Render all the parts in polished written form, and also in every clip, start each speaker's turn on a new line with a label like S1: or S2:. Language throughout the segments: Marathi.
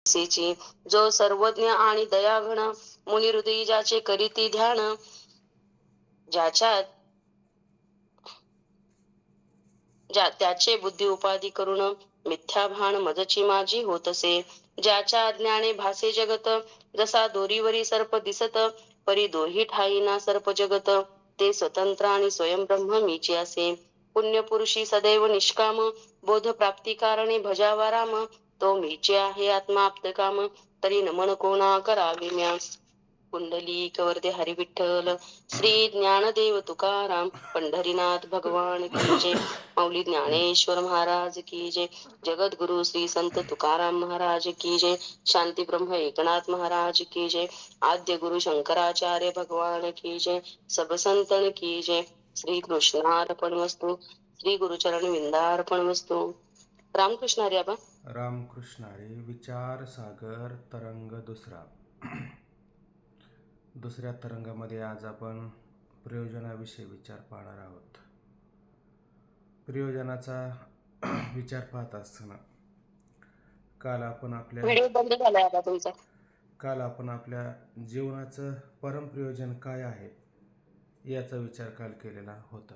S1: सेची जो सर्वज्ञ आणि दयाघन मुनी हृदयी ज्याचे करीती ध्यान त्याचे बुद्धी उपाधी करून मिथ्या भान मजची माझी होतसे. ज्याच्या अज्ञाने भासे जगत जसा दोरीवरी सर्प दिसत परी दोही ठाई ना सर्प जगत ते स्वतंत्र आणि स्वयं ब्रह्म मीचे असे. पुण्यपुरुषी सदैव निष्काम बोध प्राप्ती कारणे भजावा राम तो मीचे आहे आत्मा आप्तकाम तरी नमन कोणा करावे म्या. पुंडलिक वरदे हरी विठ्ठल श्री ज्ञानदेव तुकाराम पंढरीनाथ भगवान की जय. माऊली ज्ञानेश्वर महाराज की जय. जगद्गुरु श्री संत तुकाराम महाराज की जय. शांती ब्रह्म एकनाथ महाराज की जय. आद्य गुरु शंकराचार्य भगवान की जय. सब संतन की जय. श्री कृष्णार्पण वस्तु. श्री गुरुचरण विंदार्पण वस्तु. रामकृष्ण हरी. आबा
S2: रामकृष्ण हरी. विचार सागर तरंग दुसरा. दुसऱ्या तरंगामध्ये आज आपण प्रयोजनाविषयी विचार पाहणार आहोत. प्रयोजनाचा विचार पाहत असताना काल आपण आपल्या जीवनाचं परमप्रयोजन काय आहे याचा विचार काल केलेला होता.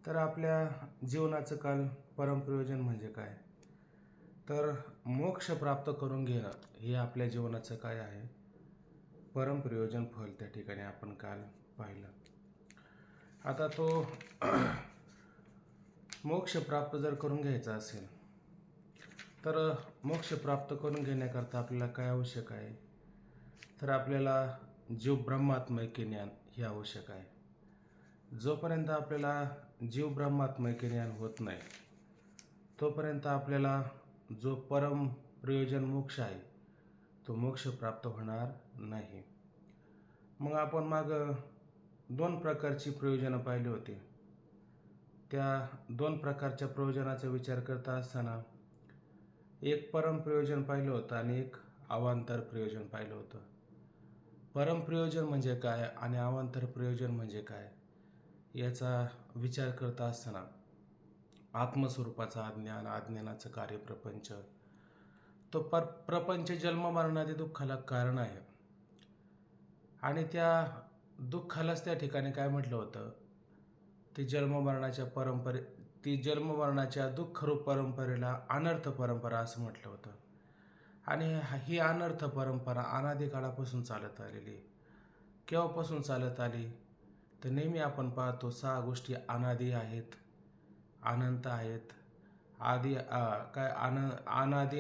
S2: तर आपल्या जीवनाचं काल परमप्रयोजन म्हणजे काय, तर मोक्ष प्राप्त करून घेणं हे आपल्या जीवनाचं काय आहे परमप्रयोजन फल त्या ठिकाणी आपण काल पाहिलं. आता तो मोक्ष प्राप्त जर करून घ्यायचा असेल तर मोक्ष प्राप्त करून घेण्याकरता आपल्याला काय आवश्यक आहे, तर आपल्याला जीव ब्रह्मात्मैक्य ज्ञान हे आवश्यक आहे. जोपर्यंत आपल्याला जीव ब्रह्मात्मैक्य ज्ञान होत नाही तोपर्यंत आपल्याला जो परम प्रयोजन मोक्ष आहे तो मोक्ष प्राप्त होणार नाही. मग आपण माग 2 प्रकारची प्रयोजनं पाहिली होती. त्या 2 प्रकारच्या प्रयोजनाचा विचार करता असताना एक परमप्रयोजन पाहिलं होतं आणि एक अवांतर प्रयोजन पाहिलं होतं. परमप्रयोजन म्हणजे काय आणि अवांतर प्रयोजन म्हणजे काय याचा विचार करता असताना आत्मस्वरूपाचा अज्ञान, अज्ञानाचं कार्य प्रपंच, तो प्रपंच जन्ममरणादी दुःखाला कारण आहे आणि त्या दुःखालाच त्या ठिकाणी काय म्हटलं होतं, ती जन्ममरणाच्या दुःखरूप परंपरेला अनर्थ परंपरा असं म्हटलं होतं. आणि ही अनर्थ परंपरा अनादी काळापासून चालत आलेली. केव्हापासून चालत आली तर नेहमी आपण पाहतो 6 गोष्टी अनादी आहेत, अनंत आहेत, अनादी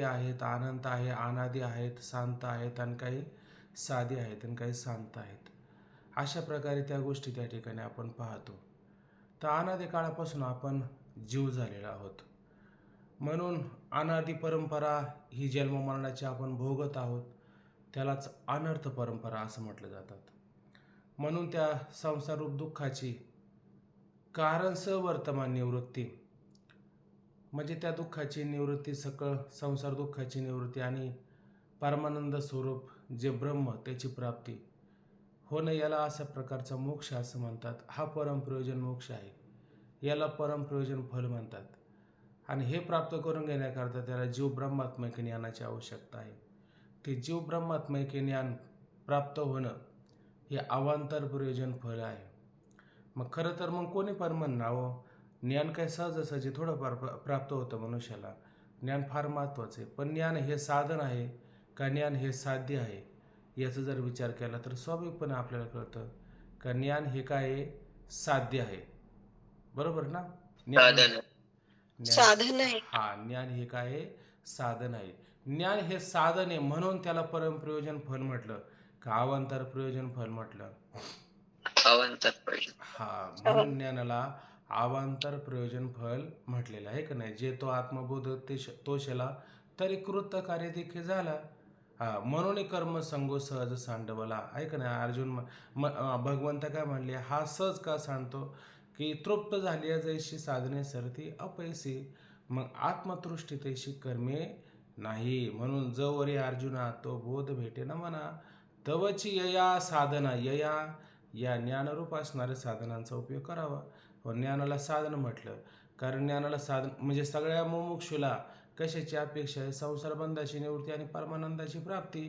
S2: आहेत, अनंत आहे, अनादी आहेत, शांत आहेत आणि काही साधी आहेत आणि काही शांत आहेत. अशा प्रकारे त्या गोष्टी त्या ठिकाणी आपण पाहतो. तर अनादी काळापासून आपण जीव झालेला आहोत. म्हणून अनादी परंपरा ही जन्ममरणाची आपण भोगत आहोत, त्यालाच अनर्थ परंपरा असं म्हटलं जातात. म्हणून त्या संसाररूप दुःखाची कारण वर्तमान निवृत्ती म्हणजे त्या दुःखाची निवृत्ती, सकळ संसार दुःखाची निवृत्ती आणि परमानंद स्वरूप जे ब्रह्म त्याची प्राप्ती होणं याला अशा प्रकारचा मोक्ष असं म्हणतात. हा परमप्रयोजन मोक्ष आहे, याला परमप्रयोजन फल म्हणतात. आणि हे प्राप्त करून घेण्याकरता त्याला जीव ब्रह्मात्मैक्य ज्ञानाची आवश्यकता आहे. ते जीव ब्रह्मात्मैक्य ज्ञान प्राप्त होणं हे अवांतर प्रयोजन फल आहे. मग खरं तर मग कोणी पण म्हणणार ज्ञान काय सहजासहजी थोडंफार प्राप्त होतं मनुष्याला. ज्ञान फार महत्त्वाचं आहे, पण ज्ञान हे साधन आहे का ज्ञान हे साध्य आहे याचा जर विचार केला तर स्वाभाविकपणे आपल्याला कळतं का ज्ञान हे काय साध्य आहे. बरोबर ना?
S1: साधन आहे.
S2: ज्ञान हे काय साधन आहे. ज्ञान हे साधन आहे म्हणून त्याला परमप्रयोजन फल म्हटलं का अवांतर प्रयोजन फल म्हटलं. म्हणून ज्ञानाला अवांतर प्रयोजन फल म्हटलेलं आहे का नाही. जे तो आत्मबोध तो शेला तरी कृत कार्य देखील झाला. म्हणून कर्म संगो सहज सांडवला आहे का नाही. अर्जुन भगवंत काय म्हणले, हा सहज का सांडतो की तृप्त झाली जैशी साधने सरती अपैसी, मग आत्मतृष्टी तैशी कर्मे नाही. म्हणून जवरी अर्जुना तो बोध भेटे ना म्हणा तवची यया साधना. यया या ज्ञानरूप असणाऱ्या साधनांचा उपयोग करावा. व ज्ञानाला साधन म्हटलं कारण ज्ञानाला साधन म्हणजे सगळ्या मुमुक्षुला कशाची अपेक्षा आहे? संसार बंधाची निवृत्ती आणि परमानंदाची प्राप्ती.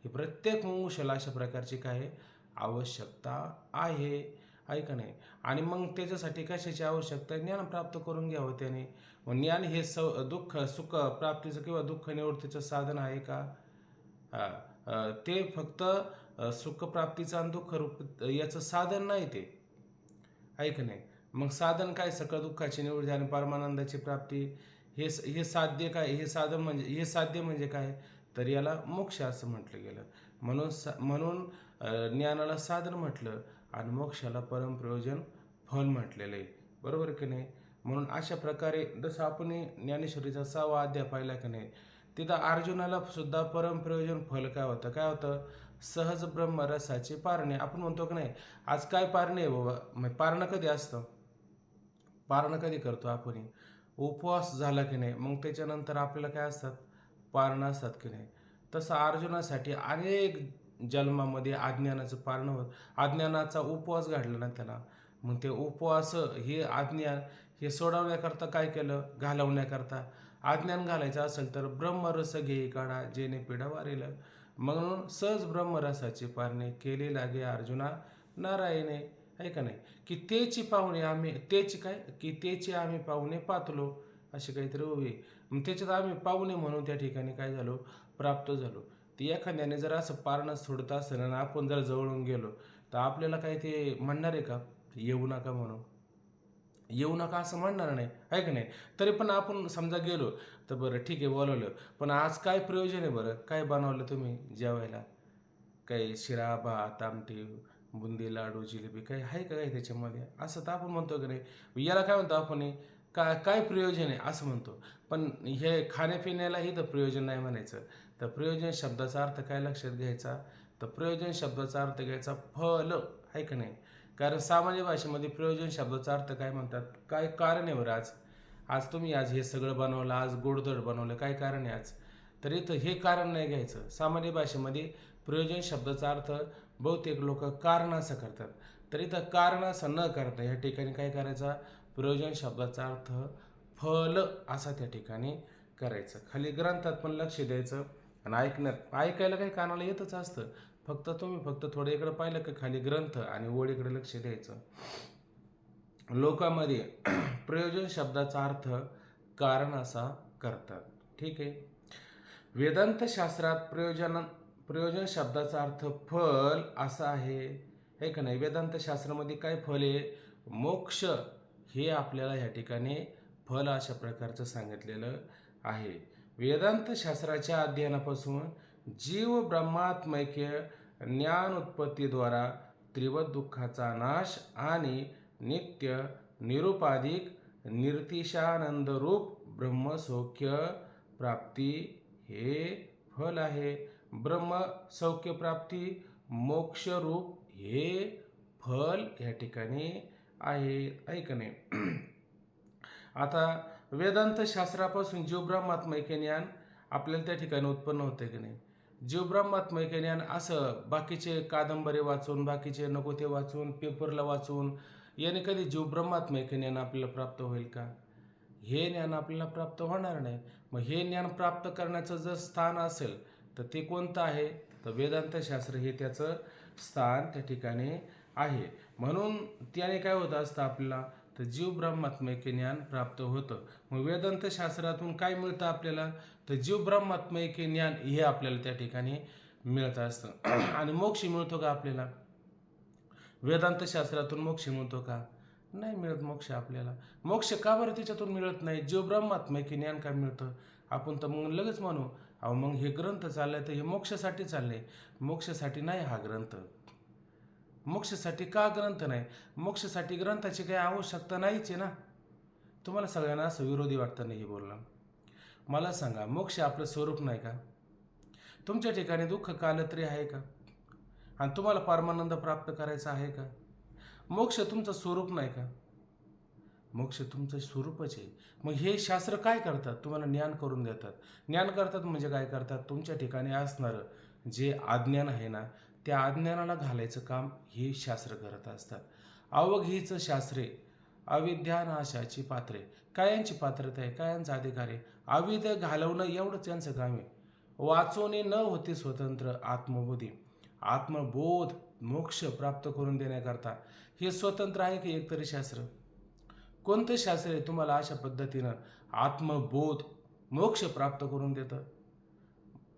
S2: ही प्रत्येक मुमुक्षूला अशा प्रकारची काय आवश्यकता आहे, आहे का नाही? आणि मग त्याच्यासाठी कशाची आवश्यकता आहे? ज्ञान प्राप्त करून घ्यावं त्याने. मग ज्ञान हे दुःख सुख प्राप्तीचं किंवा दुःख निवृत्तीचं साधन आहे का? ते फक्त सुखप्राप्तीचं आणि दुःख याचं साधन नाही ते, आहे का नाही? मग साधन काय? सकळ दुःखाची निवृत्ती आणि परमानंदाची प्राप्ती. हे साध्य काय? हे साध्य म्हणजे काय? तर याला मोक्ष असं म्हटलं गेलं. म्हणून ज्ञानाला साधन म्हटलं आणि मोक्षाला परमप्रयोजन फल म्हटलेलं आहे, बरोबर की नाही? म्हणून अशा प्रकारे जसं आपण ज्ञानेश्वरीचा 6वा अध्याय पाहिला की नाही, तिथं अर्जुनाला सुद्धा परमप्रयोजन फल काय होतं? सहज ब्रह्मरसाचे पारणे. आपण म्हणतो की नाही, आज काय पारणे आहे बाबा? मग पारणं कधी असतं? पारणं कधी करतो आपण? उपवास झाला की नाही, मग त्याच्यानंतर आपल्याला काय असतात? पारणं असतात की नाही. तसं अर्जुनासाठी अनेक जन्मामध्ये अज्ञानाचा उपवास घडला ना त्याला. मग ते उपवास हे अज्ञान हे सोडवण्याकरता काय केलं? घालवण्याकरता. अज्ञान घालायचं असेल तर ब्रह्मरस घेई काढा जेणे पिढा वारेल. म्हणून सहज ब्रह्मरसाचे पारणे केले लागे अर्जुना नारायणे, आहे का नाही? की तेची आम्ही पाहुणे पातलो, अशी काहीतरी उभी. मग त्याच्यात आम्ही पाहुणे म्हणून त्या ठिकाणी काय झालो? प्राप्त झालो. ती एखाद्याने जर असं पारणं सोडत असेल आणि आपण जर जवळून गेलो तर आपल्याला काय ते म्हणणार आहे का येऊ नका म्हणून? येऊ नका असं म्हणणार नाही, आहे की नाही? तरी पण आपण समजा गेलो तर बरं ठीक आहे बोलवलं, पण आज काय प्रयोजन आहे बरं? काय बनवलं तुम्ही जेवायला? काही शिरा भात आमटी बुंदी लाडू जिलेबी काही आहे का काही त्याच्यामध्ये? असं तर आपण म्हणतो की नाही. याला काय म्हणतो आपण? काय प्रयोजन आहे असं म्हणतो. पण हे खाण्यापिण्यालाही तर प्रयोजन नाही म्हणायचं. तर प्रयोजन शब्दाचा अर्थ काय लक्षात घ्यायचा? तर प्रयोजन शब्दाचा अर्थ घ्यायचा फल, आहे का नाही? कारण सामान्य भाषेमध्ये प्रयोजन शब्दाचा अर्थ काय म्हणतात? काय कारण आहे बरं आज? आज हे सगळं बनवलं, आज गोडधोड बनवलं, काय कारण आहे आज? तर इथं हे कारण नाही घ्यायचं. सामान्य भाषेमध्ये प्रयोजन शब्दाचा अर्थ बहुतेक लोक कारण असं करतात. तर इथं कारण असं न करता या ठिकाणी काय करायचा? प्रयोजन शब्दाचा अर्थ फल असा त्या ठिकाणी करायचं. खाली ग्रंथात पण लक्ष द्यायचं आणि ऐकायला काही कानाला येतच असतं. फक्त थोडं इकडं पाहिलं की खाली ग्रंथ आणि ओळीकडे लक्ष द्यायचं. लोकांमध्ये प्रयोजन शब्दाचा अर्थ कारण असा करतात, ठीक आहे? वेदांत शास्त्रात प्रयोजन शब्दाचा अर्थ फल असा आहे का नाही? वेदांत शास्त्रामध्ये काय फल आहे? मोक्ष हे आपल्याला या ठिकाणी फल अशा प्रकारचं सांगितलेलं आहे. वेदांत शास्त्राच्या अध्ययनापासून जीव ब्रह्मात्मैक्य ज्ञान उत्पत्तीद्वारा त्रिवत दुःखाचा नाश आणि नित्य निरुपाधिक निर्तिशानंद रूप ब्रह्मसौख्य प्राप्ती हे फल आहे. ब्रह्मसौख्य प्राप्ती मोक्षरूप हे फल या ठिकाणी आहे का नाही? आता वेदांत शास्त्रापासून जीव ब्रह्मात्मैक्य ज्ञान आपल्याला त्या ठिकाणी उत्पन्न होते की नाही? जीव ब्रह्मात्मैक्य ज्ञान असं बाकीचे कादंबरी वाचून, बाकीचे नको ते वाचून, पेपरला वाचून याने कधी जीव ब्रह्मात्मैक्य ज्ञान आपल्याला प्राप्त होईल का? हे ज्ञान आपल्याला प्राप्त होणार नाही. मग हे ज्ञान प्राप्त करण्याचं जर स्थान असेल तर ते कोणतं आहे? तर वेदांत शास्त्र हे त्याचं स्थान त्या ठिकाणी आहे. म्हणून त्याने काय होतं असतं आपल्याला? तर जीव ब्रह्मात्मैक्य ज्ञान प्राप्त होतं. मग वेदांत शास्त्रातून काय मिळतं आपल्याला? तर जीव ब्रह्मात्मैक्य ज्ञान हे आपल्याला त्या ठिकाणी मिळत असतं. आणि मोक्ष मिळतो का आपल्याला? वेदांत शास्त्रातून मोक्ष मिळतो का? नाही मिळत मोक्ष आपल्याला. मोक्ष का बरं त्याच्यातून मिळत नाही? जीव ब्रह्मात्मैक्य ज्ञान का मिळतं? आपण तर मग लगेच म्हणू अहो मग हे ग्रंथ चाललाय तर हे मोक्षासाठी चाललंय. मोक्षासाठी नाही हा ग्रंथ. मोक्षासाठी का ग्रंथ नाही? मोक्षासाठी ग्रंथाची काही आवश्यकता नाहीच आहे ना. तुम्हाला सगळ्यांना असं विरोधी वाटतं नाही हे बोलणं? मला सांगा, मोक्ष आपलं स्वरूप नाही का? तुमच्या ठिकाणी दुःख कालत्री आहे का? आणि तुम्हाला परमानंद प्राप्त करायचा आहे का? मोक्ष तुमचं स्वरूप नाही का? मोक्ष तुमचं स्वरूपच आहे. मग हे शास्त्र काय करतात? तुम्हाला ज्ञान करून देतात. ज्ञान करतात म्हणजे काय करतात? तुमच्या ठिकाणी असणारं जे अज्ञान आहे ना, त्या अज्ञानाला घालायचं काम हे शास्त्र करत असतात. अवघीचं शास्त्रे अविद्यानाशाची पात्रे. काय यांची पात्रता आहे? काय यांचा अधिकार आहे? अविद्या घालवणं एवढंच यांचं काम आहे. वाचवणे न होते स्वतंत्र आत्मबोधी. आत्मबोध मोक्ष प्राप्त करून देण्याकरता हे स्वतंत्र आहे की एकतरी शास्त्र? कोणतं शास्त्र आहे तुम्हाला अशा पद्धतीनं आत्मबोध मोक्ष प्राप्त करून देतं?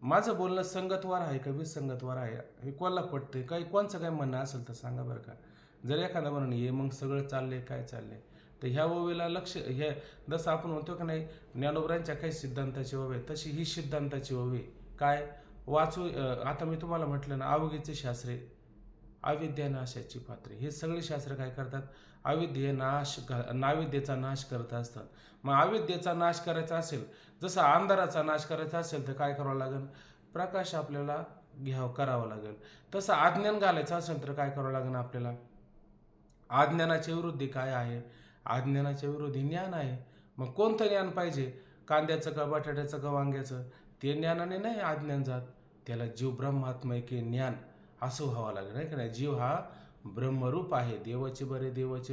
S2: माझं बोलणं संगतवार आहे का विसंगतवार आहे हे कोणाला पटते? काही कोणचं काय म्हणणं असेल तर सांगा बरं का. जर एखादा म्हणून ये मग सगळं चाललंय काय चाललंय, तर ह्या ओवीला लक्ष हे जसं आपण म्हणतो का नाही ज्ञानोबरांच्या काही सिद्धांताची ओवी आहे, तशी ही सिद्धांताची ओवी काय आता मी तुम्हाला म्हटलं ना अवघीचे शास्त्रे अविद्यानाशाची पात्रे हे सगळे शास्त्र काय करतात? नाविद्येचा नाश करत असतात. मग अविद्येचा नाश करायचा असेल, जसा अंधाराचा नाश करायचा असेल तर काय करावं लागेल? प्रकाश आपल्याला करावा लागेल. तसं अज्ञान घालायचं असेल तर काय करावं लागेल आपल्याला? अज्ञानाच्या विरुद्ध काय आहे? अज्ञानाच्या विरोधी ज्ञान आहे. मग कोणतं ज्ञान पाहिजे? कांद्याचं का बटाट्याचं का वांग्याचं? ते ज्ञानाने नाही अज्ञान जात. त्याला जीव ब्रह्मात्मैक्य ज्ञान असं व्हावं लागेल नाही का नाही. जीव हा ब्रह्मरूप आहे. देवाचे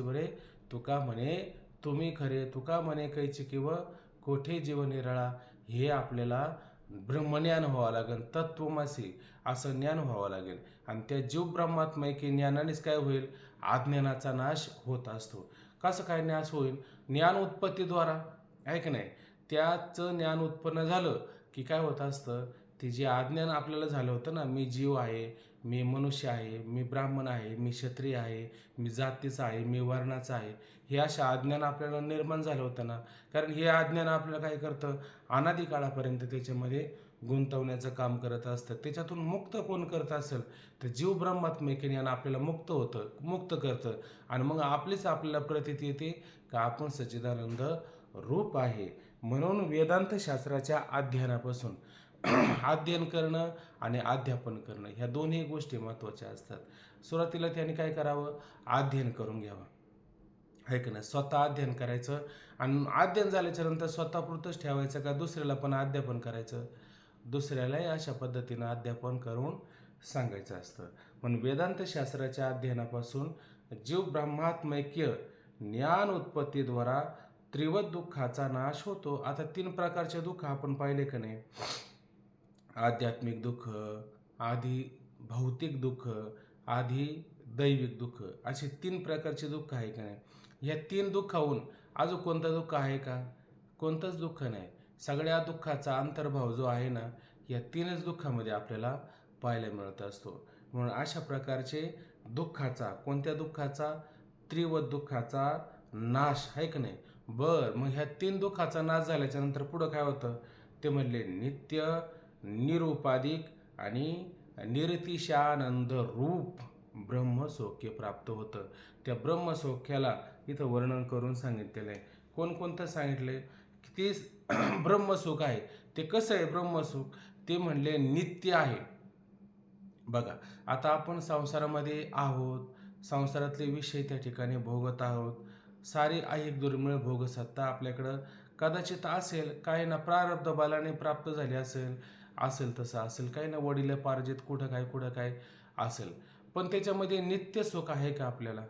S2: बरे तुका म्हणे तुम्ही खरे, तुका म्हणे कैची किंवा कोठे जीव निराळा. हे आपल्याला ब्रह्मज्ञान व्हावं लागेल. तत्त्वमसी असं ज्ञान व्हावं लागेल. आणि त्या जीव ब्रह्मात्मैक्य ज्ञानानेच काय होईल? अज्ञानाचा नाश होत असतो. कसं काय नाश होईल? ज्ञान उत्पत्तीद्वारा आहे की नाही. त्याचं ज्ञान उत्पन्न झालं की काय होत असतं? ते जे अज्ञान आपल्याला झालं होतं ना, मी जीव आहे, मी मनुष्य आहे, मी ब्राह्मण आहे, मी क्षत्रिय आहे, मी जातीचा आहे, मी वर्णाचा आहे, हे अशा अज्ञान आपल्याला निर्माण झालं होतं ना. कारण हे अज्ञान आपल्याला काय करतं? अनादी काळापर्यंत त्याच्यामध्ये गुंतवण्याचं काम करत असतं. त्याच्यातून मुक्त कोण करत असेल तर जीव ब्रह्मात्मैक्य ज्ञान आपल्याला मुक्त करतं. आणि मग आपल्याला प्रतीती येते का आपण सच्चिदानंद रूप आहे. म्हणून वेदांत शास्त्राच्या अध्ययनापासून अध्ययन करणं आणि अध्यापन करणं ह्या दोन्ही गोष्टी महत्त्वाच्या असतात. सुरुवातीला त्यांनी काय करावं? अध्ययन करून घ्यावं आहे की नाही. स्वतः अध्ययन करायचं आणि अध्ययन झाल्याच्या नंतर स्वतःपुरतंच ठेवायचं का दुसऱ्याला पण अध्यापन करायचं? दुसऱ्यालाही अशा पद्धतीनं अध्यापन करून सांगायचं असतं. म्हणून वेदांत शास्त्राच्या अध्ययनापासून जीव ब्रह्मात्मैक्य ज्ञान उत्पत्तीद्वारा त्रिवत दुःखाचा नाश होतो. आता 3 प्रकारचे दुःख आपण पाहिले का नाही? आध्यात्मिक दुःख, आधी भौतिक दुःख, आधी दैविक दुःख, असे 3 प्रकारचे दुःख आहे का नाही. ह्या 3 दुःखाहून अजून कोणतं दुःख आहे का? कोणतंच दुःख नाही. सगळ्या दुःखाचा अंतर्भाव जो आहे ना, या 3च दुःखामध्ये आपल्याला पाहायला मिळत असतो. म्हणून अशा प्रकारचे दुःखाचा, कोणत्या दुःखाचा? त्रिवत दुःखाचा नाश आहे का नाही. मग ह्या 3 दुःखाचा नाश झाल्याच्या नंतर पुढं काय होतं? ते म्हणले नित्य निरुपाधिक आणि निरतिशयानंद रूप ब्रह्मसौख्य प्राप्त होतं. त्या ब्रह्मसौख्याला इथं वर्णन करून सांगितलेलं आहे. कोणकोणतं सांगितलंय की ते ब्रह्मसुख आहे. ते कसं आहे ब्रह्मसुख? ते म्हणले नित्य आहे. बघा आता आपण संसारामध्ये आहोत, संसारातले विषय त्या ठिकाणी भोगत आहोत. सारी ऐहिक दुर्मिळ भोगसत्ता आपल्याकडं कदाचित असेल, काही ना प्रारब्ध बलाने प्राप्त झाली असेल तसं असेल, काही ना वडिलोपार्जित कुठं काय असेल. पण त्याच्यामध्ये नित्य सुख आहे का आपल्याला?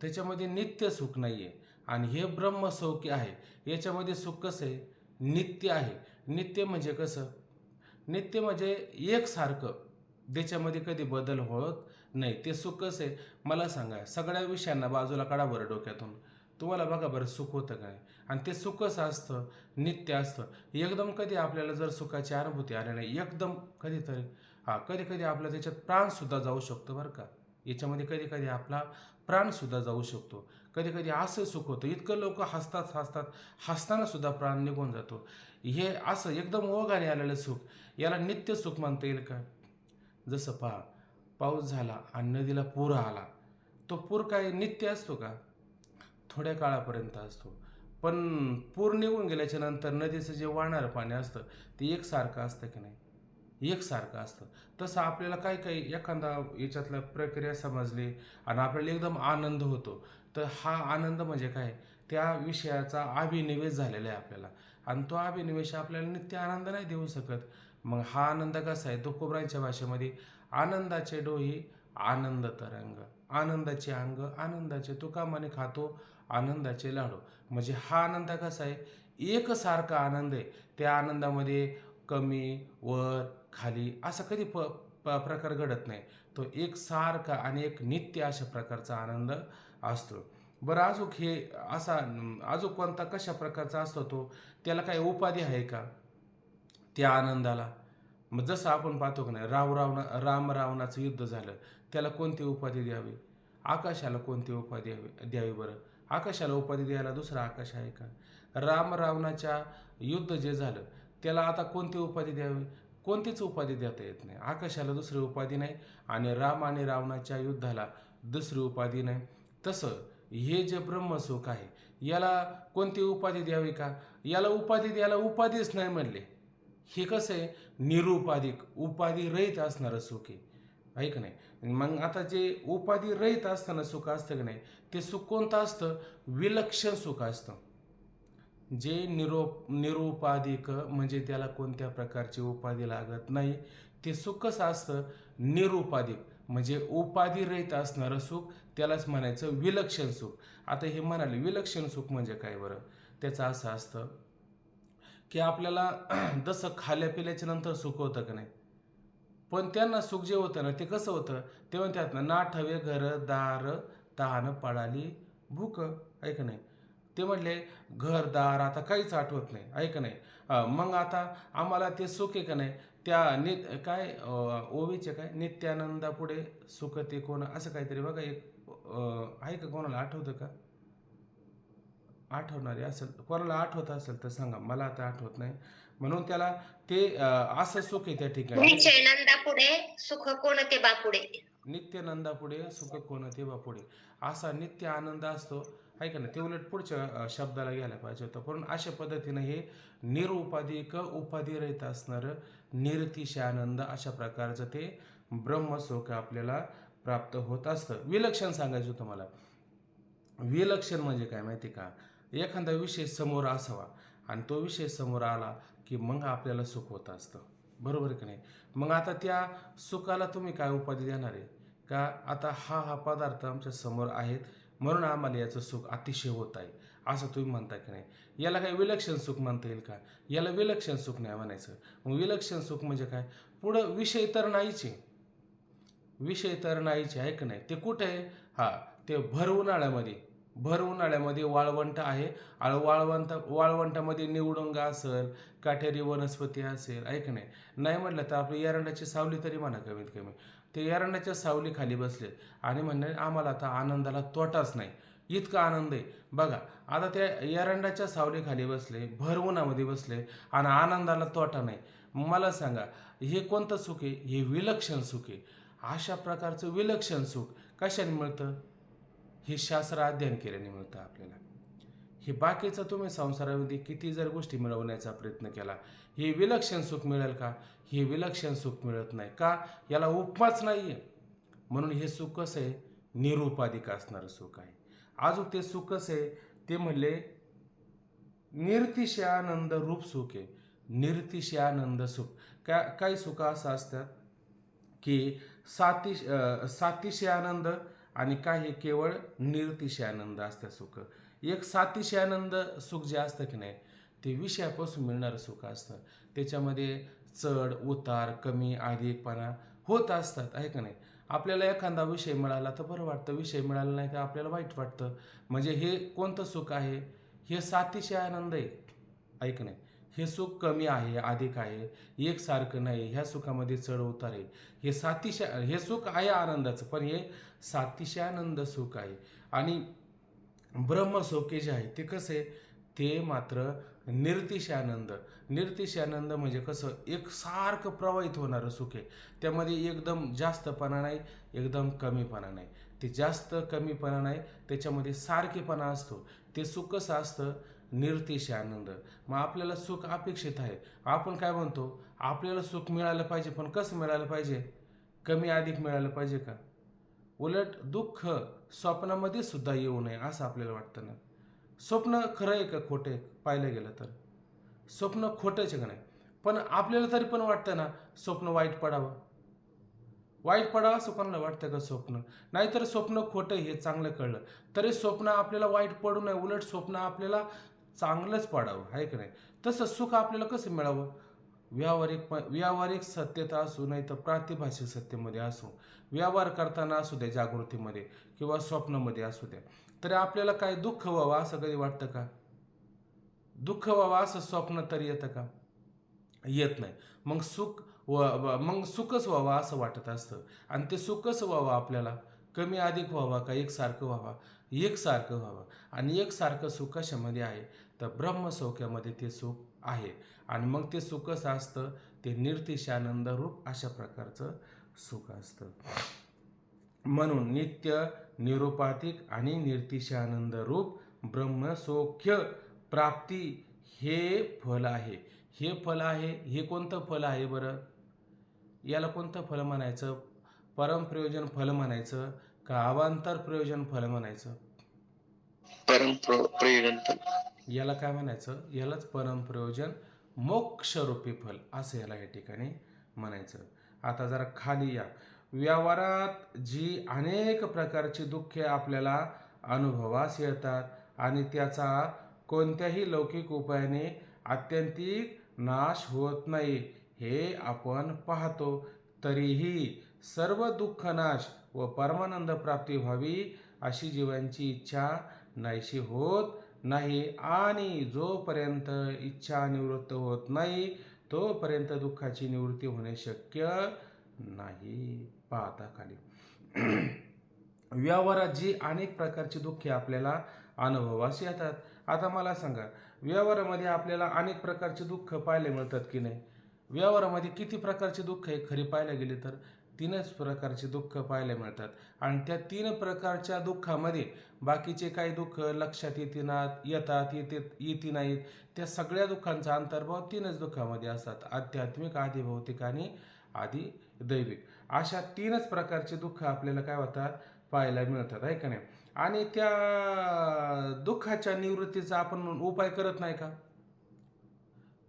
S2: त्याच्यामध्ये नित्य सुख नाही आहे. आणि हे ब्रह्मसौख्य आहे, याच्यामध्ये सुख कसं आहे? नित्य आहे. नित्य म्हणजे कसं? नित्य म्हणजे एकसारखं, त्याच्यामध्ये कधी बदल होत नाही. ते सुख कसं आहे? मला सांगा, सगळ्या विषयांना बाजूला काढा बरं डोक्यातून, तुम्हाला बघा बरं सुख होतं काय? आणि ते सुख कसं असतं? नित्य असतं. एकदम कधी आपल्याला जर सुखाची अनुभूती आली नाही, एकदम कधीतरी कधी आपला त्याच्यात प्राणसुद्धा जाऊ शकतो बरं का. याच्यामध्ये कधी आपला प्राणसुद्धा जाऊ शकतो. कधी असं सुख होतं, इतकं लोक हसताना सुद्धा प्राण निघून जातो. हे असं एकदम ओघाने आलेलं सुख, याला नित्य सुख म्हणता येईल का? जसं पाऊस झाला आणि नदीला पूर आला, तो पूर काय नित्य असतो का? थोड्या काळापर्यंत असतो. पण पूर निघून गेल्याच्या नंतर नदीचं जे वाहणारं पाणी असतं ते एकसारखं असतं की नाही? एकसारखं असतं. तसं आपल्याला काही एखादा याच्यातल्या प्रक्रिया समजली आणि आपल्याला एकदम आनंद होतो, तर हा आनंद म्हणजे काय? त्या विषयाचा अभिनिवेश झालेला आहे आपल्याला. आणि तो अभिनिवेश आपल्याला नित्य आनंद नाही देऊ शकत. मग हा आनंद कसा आहे? तुकोबरांच्या भाषेमध्ये आनंदाचे डोही आनंद तरंग, आनंदाचे अंग आनंदाचे, तुका म्हणे खातो आनंदाचे लाडू. म्हणजे हा आनंद कसा आहे? एकसारखा आनंद आहे. त्या आनंदामध्ये कमी, वर, खाली असा कधी प्रकार घडत नाही. तो एकसारखा आणि एक नित्य अशा प्रकारचा आनंद असतो. बरं अजून हे असा अजून कोणता कशा प्रकारचा असतो तो? त्याला काही उपाधी आहे का त्या आनंदाला? मग जसं आपण पाहतो की नाही राम रावणाचं युद्ध झालं, त्याला कोणती उपाधी द्यावी? आकाशाला कोणती उपाधी द्यावी बरं? आकाशाला उपाधी द्यायला दुसरा आकाश आहे का? राम रावणाच्या युद्ध जे झालं त्याला आता कोणती उपाधी द्यावी? कोणतीच उपाधी देता येत नाही. आकाशाला दुसरी उपाधी नाही आणि राम आणि रावणाच्या युद्धाला दुसरी उपाधी नाही. तसं हे जे ब्रह्मसुख आहे याला कोणती उपाधी द्यावी का? याला उपाधी द्यायला उपाधीच नाही म्हणले. हे कसं आहे? निरुपाधिक, उपाधी रहित असणारं सुख आहे का नाही? मग आता जे उपाधी रहित असताना सुख असतं की नाही, ते सुख कोणतं असतं? विलक्षण सुख असतं. जे निरुपाधिक म्हणजे त्याला कोणत्या प्रकारची उपाधी लागत नाही, ते सुख कसं असतं? निरुपाधिक म्हणजे उपाधी रहित असणारं सुख, त्यालाच म्हणायचं विलक्षण सुख. आता हे म्हणाले विलक्षण सुख म्हणजे काय बरं? त्याचं असं असतं की आपल्याला जसं खाल्या पिल्याच्या नंतर सुख होतं का नाही, पण त्यांना सुख जे होतं ना ते कसं होतं? ते म्हणतात ना, नाठवे घर दार तहान पळाली भूक, आहे का नाही? ते म्हणले घरदार आता काहीच आठवत नाही, आहे का नाही? मग आता आम्हाला ते सुख आहे का नाही, त्या काय ओवीचे काय नित्यानंदापुढे सुख ते कोण असं काहीतरी बघा एक आहे का? कोणाला आठवतं का? आठवणारे असेल, कोणाला आठवत असेल तर सांगा, मला आता आठवत नाही. म्हणून त्याला ते असं सुख आहे त्या ठिकाणी.
S3: नित्यानंदा पुढे सुख कोणते बापुडे.
S2: नित्यानंदापुढे सुख कोण ते बापुढे, असा नित्य आनंद असतो, आहे का नाही? ते उलट पुढच्या शब्दाला घ्यायला पाहिजे होतं. पण अशा पद्धतीनं हे निरुपाधिक उपाधी रहित असणारं निरतिशय आनंद अशा प्रकारचं ते ब्रह्मसुख आपल्याला प्राप्त होत असतं. विलक्षण सांगायचं होतं मला. विलक्षण म्हणजे काय माहिती का? एखादा विषय समोर असावा आणि तो विषय समोर आला की मग आपल्याला सुख होत असतं, बरोबर आहे की नाही? मग आता त्या सुखाला तुम्ही काय उपाधी देणार आहे का? आता हा पदार्थ आमच्या समोर आहेत म्हणून आम्हाला याचं सुख अतिशय होत आहे असं तुम्ही म्हणता की नाही? याला काही विलक्षण सुख म्हणता येईल का? याला विलक्षण सुख नाही म्हणायचं. मग विलक्षण सुख म्हणजे काय? पुढं विषय तर नाहीच आहे, विषय तर नाहीचे, आहे का नाही? ते कुठे आहे? ते भर उन्हाळ्यामध्ये वाळवंट आहे आणि वाळवंटामध्ये निवडुंगा असेल, काटेरी वनस्पती असेल, आहे का नाही? नाही म्हटलं तर आपली एरंडाची सावली तरी म्हणा कमीत कमी. ते एरंडाच्या सावलीखाली बसले आणि म्हणणे आम्हाला आता आनंदाला तोटाच नाही, इतका आनंद आहे. बघा आता त्या एरंडाच्या सावलीखाली बसले, भर उन्हामध्ये बसले आणि आनंदाला तोटा नाही. मला सांगा हे कोणतं सुख आहे? हे विलक्षण सुख आहे. अशा प्रकारचं विलक्षण सुख कशाने मिळतं? हे शास्त्र अध्ययन केल्याने मिळतं आपल्याला. हे बाकीचं तुम्ही संसारामध्ये किती जर गोष्टी मिळवण्याचा प्रयत्न केला, हे विलक्षण सुख मिळेल का? हे विलक्षण सुख मिळत नाही का? याला उपमाच नाही आहे. म्हणून हे सुख कसं आहे? निरुपाधिक असणारं सुख आहे. अजून ते सुख कसं आहे? ते म्हणले निरतिशय आनंद रूप सुख आहे. निरतिशय आनंद सुख. काही सुख असं असतात की सातिशय आनंद आणि काही केवळ निरतिशय आनंद असतं सुख. एक सातिशय आनंद सुख जे असतं की नाही, ते विषयापासून मिळणारं सुख असतं. त्याच्यामध्ये चढ उतार कमी अधिकपणा होत असतात, आहे का नाही? आपल्याला एखादा विषय मिळाला तर बरं वाटतं, विषय मिळाला नाही तर आपल्याला वाईट वाटतं. म्हणजे हे कोणतं सुख आहे? हे सातिशय आनंद आहे, ऐक नाही? हे सुख कमी आहे अधिक आहे, एकसारखं नाही. ह्या सुखामध्ये चढ उतार आहे. हे सुख आहे आनंदाचं, पण हे सातिशय आनंद सुख आहे. आणि ब्रह्मसुख जे आहे ते कसं आहे? ते मात्र निरतिशय आनंद. निरतिशय आनंद म्हणजे कसं? एकसारखं प्रवाहित होणारं सुख आहे. त्यामध्ये एकदम जास्तपणा नाही, एकदम कमीपणा नाही. ते जास्त कमीपणा नाही, त्याच्यामध्ये सारखेपणा असतो. ते सुख कसं असतं? निरतिशय आनंद. मग आपल्याला सुख अपेक्षित आहे. आपण काय म्हणतो? आपल्याला सुख मिळालं पाहिजे, पण कसं मिळालं पाहिजे? कमी अधिक मिळालं पाहिजे का? उलट दुःख स्वप्नामध्ये सुद्धा येऊ नये असं आपल्याला वाटतं ना. स्वप्न खरं आहे का खोटं आहे? पाहिलं गेलं तर स्वप्न खोटंच आहे का नाही? पण आपल्याला तरी पण वाटतं ना स्वप्न वाईट पडावं. वाईट पडावं असं कोणाला वाटतं का स्वप्न? नाहीतर स्वप्न खोटं हे चांगलं कळलं तरी स्वप्न आपल्याला वाईट पडू नये. उलट स्वप्न आपल्याला चांगलंच पाडावं, आहे की नाही? तसं सुख आपल्याला कसं मिळावं? व्यावहारिक सत्यता असू नाही तर प्रातिभाषिक सत्यमध्ये असू, व्यवहार करताना असू द्या, जागृतीमध्ये किंवा स्वप्नामध्ये असू द्या, तरी आपल्याला काय दुःख व्हावं असं कधी वाटतं का? दुःख व्हावं असं स्वप्न तरी येतं का? येत नाही. मग मग सुखच व्हावं असं वाटत असतं. आणि ते सुखच व्हावं आपल्याला कमी अधिक व्हावं का एकसारखं व्हावं? एकसारखं व्हावं. आणि एकसारखं सुख कशामध्ये आहे? तर ब्रह्मसौख्यामध्ये ते सुख आहे. आणि मग ते सुख कसं असतं? ते निर्तिशानंद रूप अशा प्रकारचं सुख असतं. म्हणून नित्य, निरुपाधिक आणि निर्तिशानंद रूप ब्रह्मसौख्य प्राप्ती हे फल आहे. हे फल आहे. हे कोणतं फल आहे बरं? याला कोणतं फल म्हणायचं? परमप्रयोजन फल म्हणायचं का अवांतर प्रयोजन फल म्हणायचं?
S4: प्रयोजन फल.
S2: याला काय म्हणायचं? यालाच परमप्रयोजन मोक्षरूपी फल असं याला या ठिकाणी म्हणायचं. आता जरा खाली या. व्यवहारात जी अनेक प्रकारची दुःखे आपल्याला अनुभवास येतात आणि त्याचा कोणत्याही लौकिक उपायाने आत्यंतिक नाश होत नाही हे आपण पाहतो. तरीही सर्व दुःख नाश व परमानंद प्राप्ती व्हावी अशी जीवांची इच्छा नाहीशी होत नाही. आणि जोपर्यंत इच्छा निवृत्त होत नाही तोपर्यंत दुःखाची निवृत्ती होणे शक्य नाही. पाहता खाली. व्यवहारात जी अनेक प्रकारची दुःखे आपल्याला अनुभवास येतात. आता मला सांगा, व्यवहारामध्ये आपल्याला अनेक प्रकारचे दुःख पाहायला मिळतात की नाही? व्यवहारामध्ये किती प्रकारचे दुःख आहे खरी पाहायला गेले तर? 3च प्रकारचे दुःख पाहायला मिळतात. आणि त्या 3 प्रकारच्या दुःखामध्ये बाकीचे काही दुःख लक्षात येती नाहीत. त्या सगळ्या दुःखांचा अंतर्भाव 3च दुःखामध्ये असतात. आध्यात्मिक, आधी भौतिक आणि आधी दैविक. अशा 3च प्रकारचे दुःख आपल्याला काय होतात? पाहायला मिळतात, आहे का नाही? आणि त्या दुःखाच्या निवृत्तीचा आपण उपाय करत नाही का?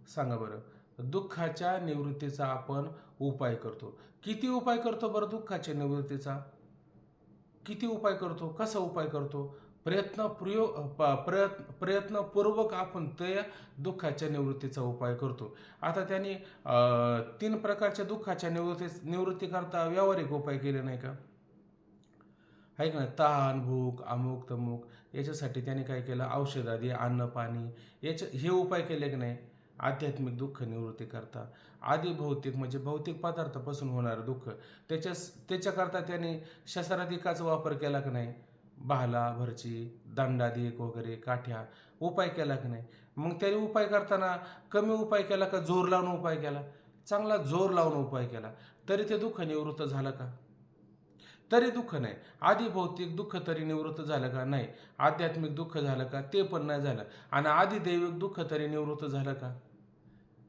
S2: सांगा बरं. दुःखाच्या निवृत्तीचा आपण उपाय करतो. किती उपाय करतो बरं दुःखाच्या निवृत्तीचा? किती उपाय करतो? कसा उपाय करतो? प्रयत्नपूर्वक आपण त्या दुःखाच्या निवृत्तीचा उपाय करतो. आता त्यांनी 3 प्रकारच्या दुःखाच्या निवृत्तीकरता व्यावहारिक उपाय केले नाही का? आहे का नाही? तहान, भूक, अमुक तमुक याच्यासाठी त्याने काय केलं? औषधादी, अन्न, पाणी हे उपाय केले की नाही? आध्यात्मिक दुःख निवृत्ती करता. आधी भौतिक म्हणजे भौतिक पदार्थापासून होणारं दुःख त्याच्याकरता त्याने शस्त्राधिकाचा वापर केला की नाही? भाला, भरची, दंडाधिक वगैरे काठ्या उपाय केला की नाही? मग त्याने उपाय करताना कमी उपाय केला का जोर लावून उपाय केला? चांगला जोर लावून उपाय केला तरी ते दुःख निवृत्त झालं का? तरी दुःख नाही. आधी भौतिक दुःख तरी निवृत्त झालं का? नाही. आध्यात्मिक दुःख झालं का? ते पण नाही झालं. आणि आधी दैविक दुःख तरी निवृत्त झालं का?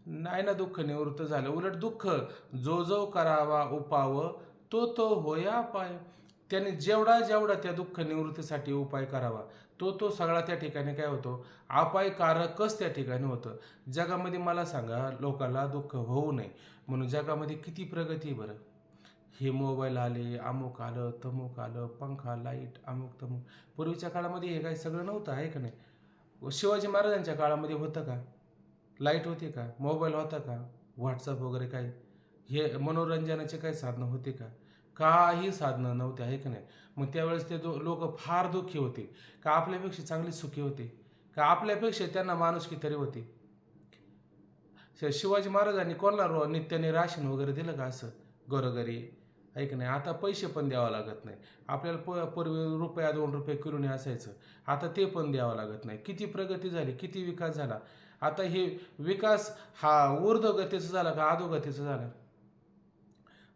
S2: नाही ना, दुःख निवृत्त झालं. उलट दुःख जो जो करावा उपाव तो तो होया पाय. त्याने जेवढा जेवढा त्या दुःख निवृत्तीसाठी उपाय करावा तो सगळा त्या ठिकाणी काय होतो? अपायकारकच त्या ठिकाणी होतं. जगामध्ये मला सांगा, लोकांना दुःख होऊ नये म्हणून जगामध्ये किती प्रगती बरं? हे मोबाईल आले, अमुक आलं, तमुक आलं, पंखा, लाईट, अमुक तमुक. पूर्वीच्या काळामध्ये हे काही सगळं नव्हतं, आहे का नाही? शिवाजी महाराजांच्या काळामध्ये होतं का? लाईट होती का? मोबाईल होता का? व्हॉट्सअप वगैरे काही हे मनोरंजनाचे काही साधनं होते का? काही साधनं नव्हते, आहे का नाही? मग त्यावेळेस ते लोक फार दुःखी होते का आपल्यापेक्षा चांगली सुखी होते का आपल्यापेक्षा त्यांना माणुसकी तरी होती? शिवाजी महाराजांनी कोणाला नित्याने राशन वगैरे दिलं का असं घरोघरी? आहे की नाही? आता पैसे पण द्यावं लागत नाही. आपल्याला पूर्वी रुपया 2 रुपये किलोने असायचं. आता ते पण द्यावं लागत नाही. किती प्रगती झाली, किती विकास झाला. आता हे विकास हा ऊर्ध्वगतीचा झाला का अधोगतीचा झाला?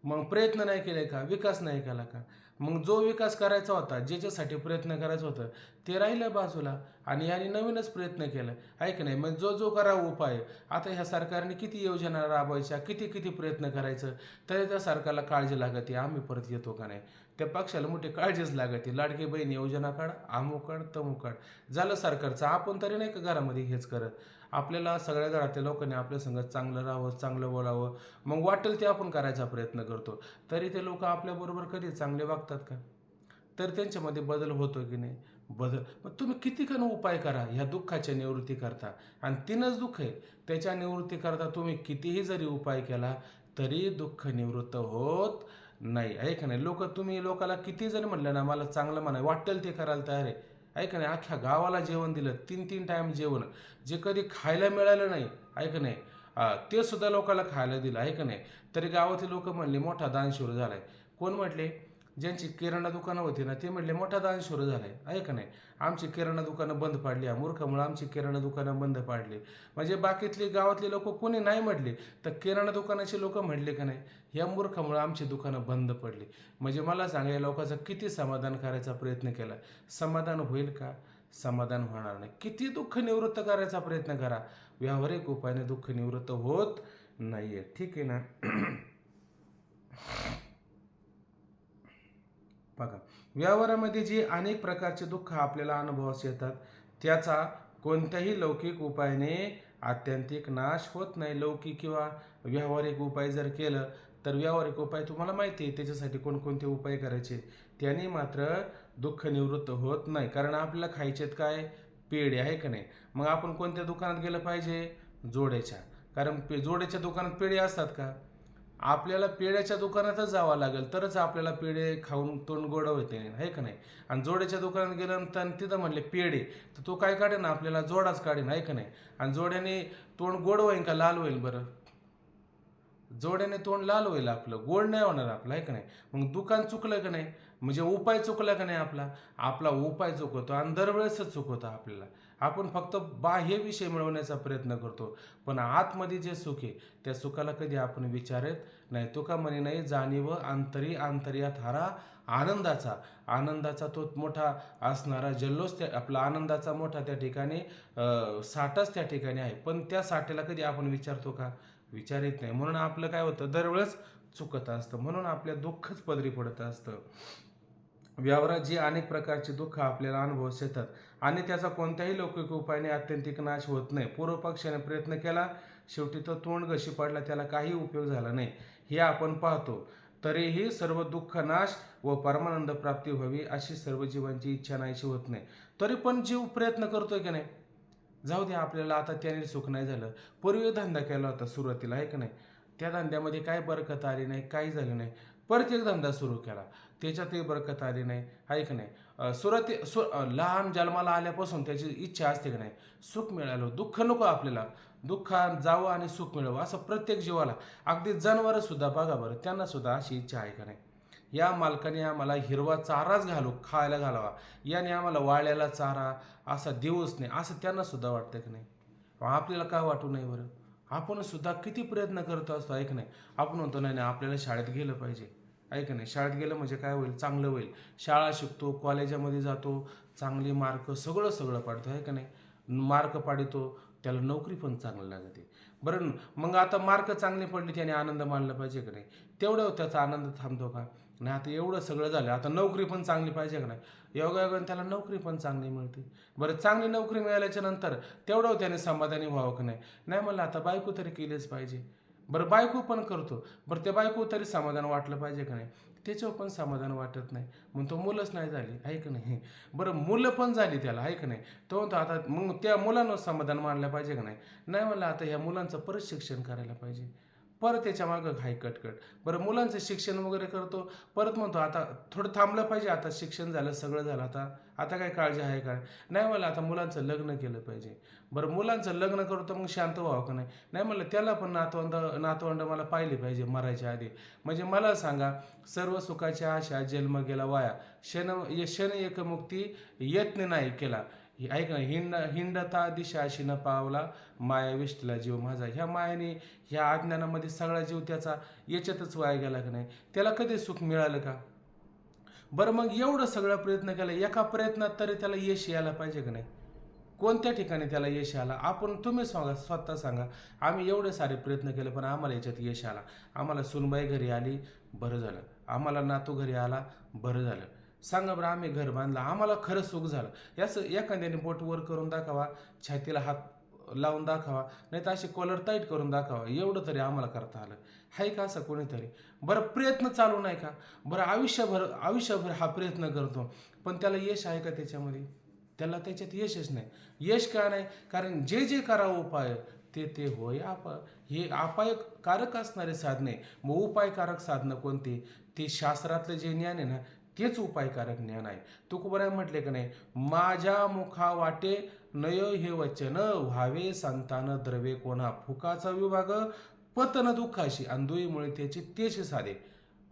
S2: मग प्रयत्न नाही केले का? विकास नाही केला का? मग जो विकास करायचा होता, ज्याच्यासाठी प्रयत्न करायचा होता ते राहिलं बाजूला आणि याने नवीनच प्रयत्न केला, आहे की नाही? मग जो जो करावा उपाय. आता ह्या सरकारने किती योजना राबवायच्या, किती किती प्रयत्न करायचं, तरी त्या सरकारला काळजी लागते आम्ही परत येतो का नाही. त्या पक्षाला मोठी काळजीच लागते. लाडकी बहीण योजना काढ, अमुक काढ, तमुक काढ. झालं सरकारचं. आपण तरी नाही का घरामध्ये हेच करत? आपल्याला सगळ्या घरातल्या लोकांनी आपल्या संगत चांगलं राहावं, चांगलं बोलावं, मग वाटेल ते आपण करायचा प्रयत्न करतो. तरी ते लोक आपल्याबरोबर कधी चांगले वागतात का? तर त्यांच्यामध्ये बदल होतो की नाही? बदल. मग तुम्ही किती कण उपाय करा ह्या दुःखाच्या निवृत्ती करता, आणि तीनच दुःख आहे त्याच्या निवृत्ती करता तुम्ही कितीही जरी उपाय केला तरी दुःख निवृत्त होत नाही, आहे का नाही? तुम्ही लोकाला किती जरी म्हणलं ना मला चांगलं म्हणा वाटेल ते करायला तयार आहे, आहे का नाही? अख्ख्या गावाला जेवण दिलं, 3-3 टाईम जेवण, जे कधी खायला मिळालं नाही, आहे का नाही? ते सुद्धा लोकाला खायला दिलं, आहे का नाही? तरी गावातले लोक म्हणले मोठा दानशूर झालाय. कोण म्हटले? ज्यांची किराणा दुकानं होती ना ते म्हटले मोठा दानशूर झालाय, आहे का नाही? आमची किराणा दुकानं बंद पाडली, या मूर्खामुळे आमची किराणा दुकानं बंद पाडली. म्हणजे बाकीतले गावातले लोक कोणी नाही म्हटले, तर किराणा दुकानाचे लोक म्हटले का नाही या मूर्खामुळे आमची दुकानं बंद पडली. म्हणजे मला सांगा या लोकांचं किती समाधान करायचा प्रयत्न केला, समाधान होईल का? समाधान होणार नाही. किती दुःख निवृत्त करायचा प्रयत्न करा, व्यावहारिक उपायाने दुःख निवृत्त होत नाहीये. ठीक आहे ना? बघा, व्यवहारामध्ये जी अनेक प्रकारचे दुःख आपल्याला अनुभवास येतात त्याचा कोणत्याही लौकिक उपायाने आत्यंतिक नाश होत नाही. लौकिक किंवा व्यावहारिक उपाय जर केलं तर व्यावहारिक उपाय तुम्हाला माहिती आहे त्याच्यासाठी कोणकोणते उपाय करायचे, त्याने मात्र दुःख निवृत्त होत नाही. कारण आपल्याला खायचेत काय? पेढे, आहे का नाही? मग आपण कोणत्या दुकानात गेलं पाहिजे? जोड्याच्या. कारण जोड्याच्या दुकानात पेढे असतात का? आपल्याला पेढ्याच्या दुकानातच जावं लागेल तरच आपल्याला पेढे खाऊन तोंड गोड होते, आहे का नाही? आणि जोड्याच्या दुकानात गेल्यानंतर तिथं म्हणले पेढे, तर तो काय काढेन? आपल्याला जोडाच काढेन, आहे का नाही? आणि जोड्याने तोंड गोड होईल का लाल होईल? बरं, जोड्याने तोंड लाल होईल, आपलं गोड नाही होणार आपलं, आहे का नाही? मग दुकान चुकलं का नाही? म्हणजे उपाय चुकला का नाही? आपला उपाय चुकवतो आणि दरवेळेसच चुकवतो आपल्याला. आपण फक्त बाह्य विषय मिळवण्याचा प्रयत्न करतो, पण आतमध्ये जे सुख आहे त्या सुखाला कधी आपण विचारत नाही. तुका म्हणे नाही जाणीव अंतरी अंतर्यात हारा आनंदाचा. आनंदाचा तो मोठा असणारा जल्लोष त्या आपला आनंदाचा मोठा त्या ठिकाणी साठाच त्या ठिकाणी आहे, पण त्या साठ्याला कधी आपण विचारतो का? विचार येत नाही. म्हणून आपलं काय होतं? दरवेळेस चुकत असतं, म्हणून आपल्या दुःखच पदरी पडत असतं. व्यवहारात जी अनेक प्रकारची दुःख आपल्याला अनुभवास येतात आणि त्याचा कोणत्याही लौकिक उपायाने आत्यंतिक नाश होत नाही. पूर्वपक्षाने प्रयत्न केला, शेवटी तो तोंड घशी पडला, त्याला काही उपयोग झाला नाही, हे आपण पाहतो. तरीही सर्व दुःख नाश व परमानंद प्राप्ती व्हावी अशी सर्व जीवांची इच्छा नाहीशी होत नाही. तरी पण जीव प्रयत्न करतोय की नाही? जाऊ दे, आपल्याला आता त्याने सुख नाही झालं. पूर्वी धंदा केला होता सुरुवातीला, आहे का नाही? त्या धंद्यामध्ये काय बरकत आली नाही, काही झालं नाही. परत एक धंदा सुरू केला, त्याच्यातही बरकत आली नाही, आहे का नाही? लहान जन्माला आल्यापासून त्याची इच्छा असते की नाही सुख मिळालं, दुःख नको आपल्याला, दुःखात जावं आणि सुख मिळावं, असं प्रत्येक जीवाला. अगदी जनावरं सुद्धा बघा बरं, त्यांना सुद्धा अशी इच्छा आहे का नाही? या मालकाने आम्हाला हिरवा चाराच खायला घालावा, याने आम्हाला वाळलेला चारा असा देऊच नाही, असं त्यांना सुद्धा वाटतं की नाही? आपल्याला का वाटू नाही बरं? आपण सुद्धा किती प्रयत्न करत असतो, आहे की नाही? आपण म्हणतो नाही नाही आपल्याला शाळेत गेलं पाहिजे, आहे की नाही? शाळेत गेलं म्हणजे काय होईल? चांगलं होईल. शाळा शिकतो, कॉलेजामध्ये जातो, चांगले मार्क सगळं सगळं पाडतो, आहे का नाही? मार्क पाडितो, त्याला नोकरी पण चांगली लागते. बरं, मग आता मार्क चांगले पडले त्याने आनंद मानला पाहिजे का नाही? तेवढं त्याचा आनंद थांबतो का? नाही. आता एवढं सगळं झालं, आता नोकरी पण चांगली पाहिजे का नाही? योगायोगाने त्याला नोकरी पण चांगली मिळते. बरं, चांगली नोकरी मिळाल्याच्या नंतर तेवढं त्याने समाधानी व्हावं का नाही? नाही म्हणलं आता बायको तरी केलीच पाहिजे. बरं, बायको पण करतो, बरं त्या बायको तरी समाधान वाटलं पाहिजे का नाही? त्याच्यावर पण समाधान वाटत नाही, मग तो मुलंच नाही झाली, आहे का नाही? बरं, मुलं पण झाली त्याला, आहे का नाही? तो म्हणतो आता मग त्या मुलांवर समाधान मानलं पाहिजे का नाही? नाही म्हणलं आता ह्या मुलांचं परत शिक्षण करायला पाहिजे, परत त्याच्या मागं घाई कटकट. बरं, मुलांचं शिक्षण वगैरे करतो, परत म्हणतो आता थोडं थांबलं पाहिजे, आता शिक्षण झालं सगळं झालं, आता आता काय काळजी आहे का? नाही म्हणलं आता मुलांचं लग्न केलं पाहिजे. बरं, मुलांचं लग्न करतो मग शांत व्हावं का नाही? नाही म्हणलं त्याला पण नातवंड मला पाहिली पाहिजे मरायच्या आधी. म्हणजे मला सांगा, सर्व सुखाच्या आशा जन्म गेला वाया, क्षण एक मुक्ती यत्न नाही केला, ऐक ना, हिंडता दिशाशी न पावला, माया विष्टला जीव माझा. ह्या मायाने ह्या अज्ञानामध्ये सगळा जीव त्याचा याच्यातच वाया गेला का नाही? त्याला कधी सुख मिळालं का? बरं, मग एवढं सगळं प्रयत्न केला, एका प्रयत्नात तरी त्याला यश यायला पाहिजे का नाही? कोणत्या ठिकाणी त्याला यश आला? तुम्ही सांगा, स्वतः सांगा. आम्ही एवढे सारे प्रयत्न केले पण आम्हाला याच्यात यश आला. आम्हाला सुनबाई घरी आली, बरं झालं. आम्हाला नातू घरी आला, बरं झालं. सांगा बरं, आम्ही घर बांधलं, आम्हाला खरं सुख झालं. याचं एखाद्याने बोट वर करून दाखवा, छातीला हात लावून दाखवा, नाही तर अशी कॉलर टाईट करून दाखवा, एवढं तरी आम्हाला करता आलं. आहे का असं कोणीतरी? बरं प्रयत्न चालू नाही का? बरं आयुष्यभर हा प्रयत्न करतो, पण त्याला यश आहे का त्याच्यामध्ये? त्याला त्याच्यात यशच नाही. यश का नाही? कारण जे जे करावं उपाय ते ते होय हे अपायकारक असणारे साधने. मग उपायकारक साधनं कोणती? ते शास्त्रातलं जे ज्ञान आहे ना, तेच उपायकारक ज्ञान आहे. तुकोबराय म्हटले का नाही, माझ्या मुखा वाटे नय हे वचन व्हावे संतान द्रवे कोणा फुकाचा विभाग पतन दुःखाशी आणि दुईमुळे त्याची तेच साधे.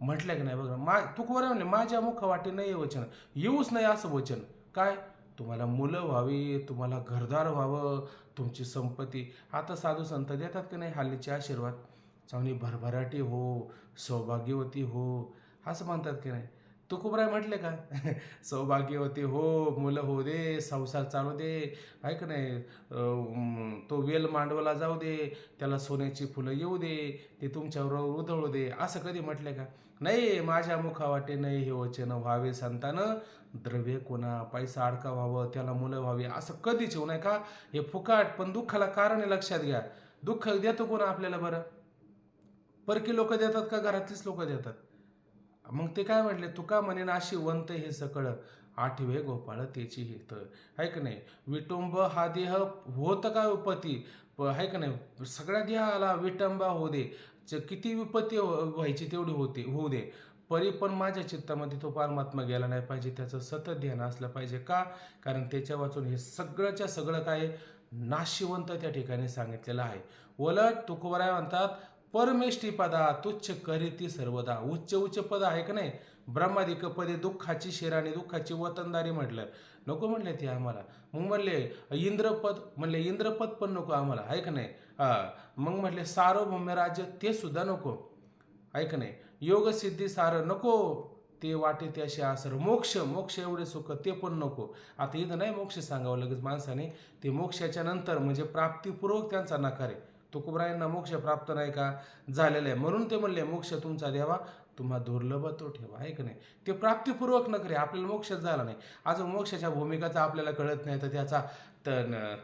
S2: म्हटलं की नाही बघा, तुकोबराय म्हणले माझ्या मुखा वाटे नय वचन, येऊच नाही असं वचन. काय? तुम्हाला मुलं व्हावी, तुम्हाला घरदार व्हावं, तुमची संपत्ती. आता साधू संत देतात की नाही हल्लीचे आशीर्वाद, चांगली भरभराटी हो, सौभाग्यवती हो, असं म्हणतात की नाही? तुकोबराय म्हटले का सौभाग्यवती हो, मुलं होऊ दे, संसार चालू दे, आहे का नाही, तो वेल मांडवला जाऊ दे, त्याला सोन्याची फुलं येऊ दे, ते तुमच्यावर उधळू दे, असं कधी म्हटले का? नाही, माझ्या मुखावाटे नाही हे वचन व्हावे संतानं द्रव्य कोणा, पैसा अडका व्हावं, त्याला मुलं व्हावी, असं कधीच होऊ नये का? हे फुकाट, पण दुःखाला कारण आहे, लक्षात घ्या. दुःख देतो कोण आपल्याला बरं? परकी लोक देतात का घरातलीच लोक देतात? मग ते काय म्हटले, तुका म्हणे नाशी वंत हे सकळ आठवे गोपाळ त्याची हित. आहे का नाही? विटुंब हा देह होत का विपत्ती, आहे का नाही, सगळ्या देहाला विटंबा होऊ दे, किती विपत्ती व्हायची तेवढी होऊ दे, परी पण माझ्या चित्तामध्ये तो परमात्मा गेला नाही पाहिजे, त्याचं सतत ध्यान असलं पाहिजे. का? कारण त्याच्या वाचून हे सगळंच्या सगळं काय नाशिवंत त्या ठिकाणी सांगितलेलं आहे. उलट तुकोबराय म्हणतात, परमेष्ठी पदा तुच्छ करीती सर्वदा. उच्च उच्च पद आहे का नाही, ब्रह्मादिक पदे दुःखाची शिराणी, दुःखाची वतनदारी म्हटलं, नको म्हणले ते आम्हाला. मग म्हणले इंद्रपद, म्हणले इंद्रपद पण नको आम्हाला, आहे का नाही. मग म्हटले सार्वभौम्य राज्य, ते सुद्धा नको, आहे का नाही. योग सिद्धी सार नको, ते वाटे त्याशी आसर. मोक्ष एवढे सुख ते पण नको. आता इथं नाही मोक्ष सांगावं लगेच माणसाने, ते मोक्षाच्या नंतर म्हणजे प्राप्तिपूर्वक त्यांचा नकार आहे. तुकोबरायांना मोक्ष प्राप्त नाही का झालेला आहे, म्हणून ते म्हणले मोक्ष तुमचा द्यावा, तुम्हा दुर्लभ तो ठेवा, आहे का नाही. ते प्राप्तिपूर्वक नकरे, आपल्याला मोक्षच झाला नाही, अजून मोक्षाच्या भूमिकाचा आपल्याला कळत नाही, तर त्याचा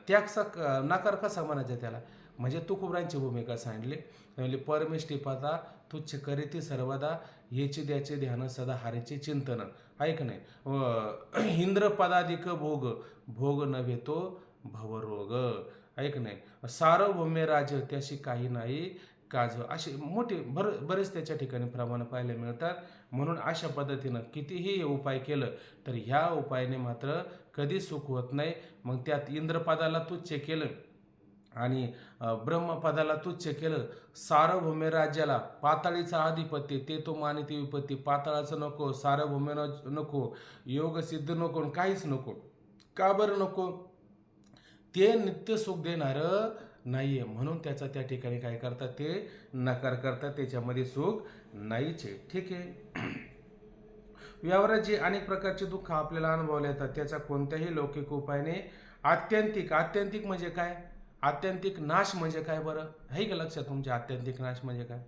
S2: त्यागचा नकार कसा म्हणायचा त्याला? म्हणजे तुकोबरायांची भूमिका सांगितली. म्हणजे परमेष्ठी पदा तुच्छ करीती सर्वदा, याचे द्याचे ध्यान सदा हरीचे चिंतन, आहे का नाही. इंद्रपदाधिक भोग, भोग नव्हे तो भवरोग, आहे का नाही. सार्वभौम्य राज, त्याशी काही नाही काज, असे मोठे बरेच त्याच्या ठिकाणी प्रमाण पाहायला मिळतात. म्हणून अशा पद्धतीनं कितीही उपाय केलं तर ह्या उपायाने मात्र कधी सुख होत नाही. मग त्यात इंद्रपदाला तुच्छ केलं आणि ब्रह्मपदाला तुच्छ केलं, सार्वभौम्य राज्याला, पाताळीचा अधिपत्य ते तो मानिती विपत्ती, पाताळाचं नको, सार्वभौम्य नको, योग सिद्ध नको, काहीच नको. का बरं नको? ते नित्य सुख देणारं नाहीये, म्हणून त्याचा त्या ठिकाणी काय करतात, ते नकार करतात, त्याच्यामध्ये सुख नाहीच आहे. ठीक आहे. व्यवहारात जे अनेक प्रकारचे दुःख आपल्याला अनुभवले येतात, त्याचा कोणत्याही लौकिक उपायाने आत्यंतिक म्हणजे काय? आत्यंतिक नाश म्हणजे काय बरं? आहे का लक्षात तुमच्या आत्यंतिक नाश म्हणजे काय?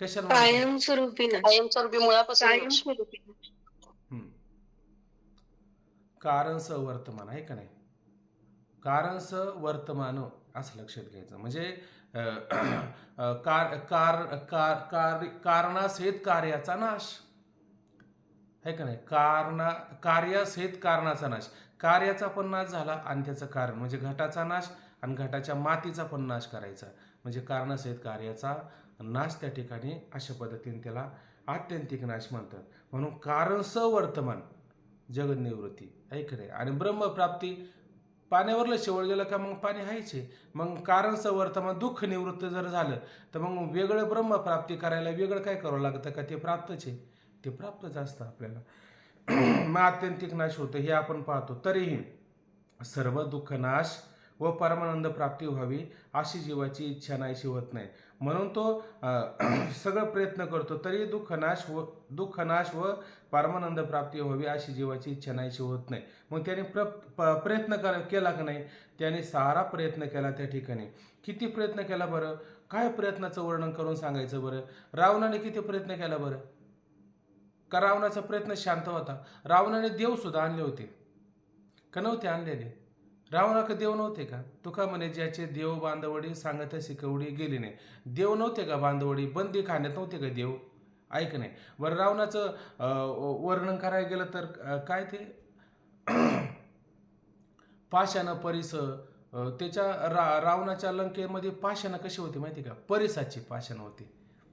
S2: कशाला म्हणतात?
S4: कायमस्वरूपी नाश.
S1: कायमस्वरूपी मुळापासून नाश.
S4: कायमस्वरूपी नाश.
S2: कारण स वर्तमान, आहे का नाही. कारण स वर्तमान असं लक्षात घ्यायचं. म्हणजे कारणासहित कार्याचा नाश, आहे का नाही. कार्यासहित कारणाचा नाश, कार्याचा पण नाश झाला आणि त्याचं कारण म्हणजे घटाचा नाश आणि घटाच्या मातीचा पण नाश करायचा, म्हणजे कारणासहित कार्याचा नाश. त्या ठिकाणी अशा पद्धतीने त्याला आत्यंतिक नाश म्हणतात. म्हणून कारण स वर्तमान जगत निवृत्ती, आहे का नाही. आणि ब्रह्मप्राप्ती, पाण्यावरलं शेवळ गेलं का मग पाणी हायचे. मग कारण स वर्तमान दुःख निवृत्त जर झालं तर मग वेगळं ब्रह्मप्राप्ती करायला वेगळं काय करावं लागतं का? ते प्राप्तच आहे, ते प्राप्तच असतं आपल्याला. मग आत्यंतिक नाश होतं हे आपण पाहतो. तरीही सर्व दुःख नाश व परमानंद प्राप्ती व्हावी अशी जीवाची इच्छा नाहीशी होत नाही, म्हणून तो सगळं प्रयत्न करतो, तरी दुःख नाश व परमानंद प्राप्ती व्हावी अशी जीवाची इच्छा नाहीशी होत नाही. मग त्याने प्रयत्न केला का नाही? त्याने सारा प्रयत्न केला. त्या ठिकाणी किती प्रयत्न केला बरं? काय प्रयत्नाचं वर्णन करून सांगायचं बरं? रावणाने किती प्रयत्न केला बरं? का रावणाचा प्रयत्न शांत होता? रावणाने देव सुद्धा आणले होते का नव्हते आणलेले? रावणाकडे देव नव्हते का? तुका म्हणे ज्याचे देव बांधवडी सांगत शिकवडी गेली नाही. देव नव्हते का बांधवडी? बंदी खाण्यात नव्हते का देव? ऐक नाही. बरं रावणाचं वर्णन करायला गेलं तर काय ते पाषाण परिस त्याच्या रावणाच्या लंकेमध्ये पाषाण कशी होती माहिती का? परिसाची पाषाण होती.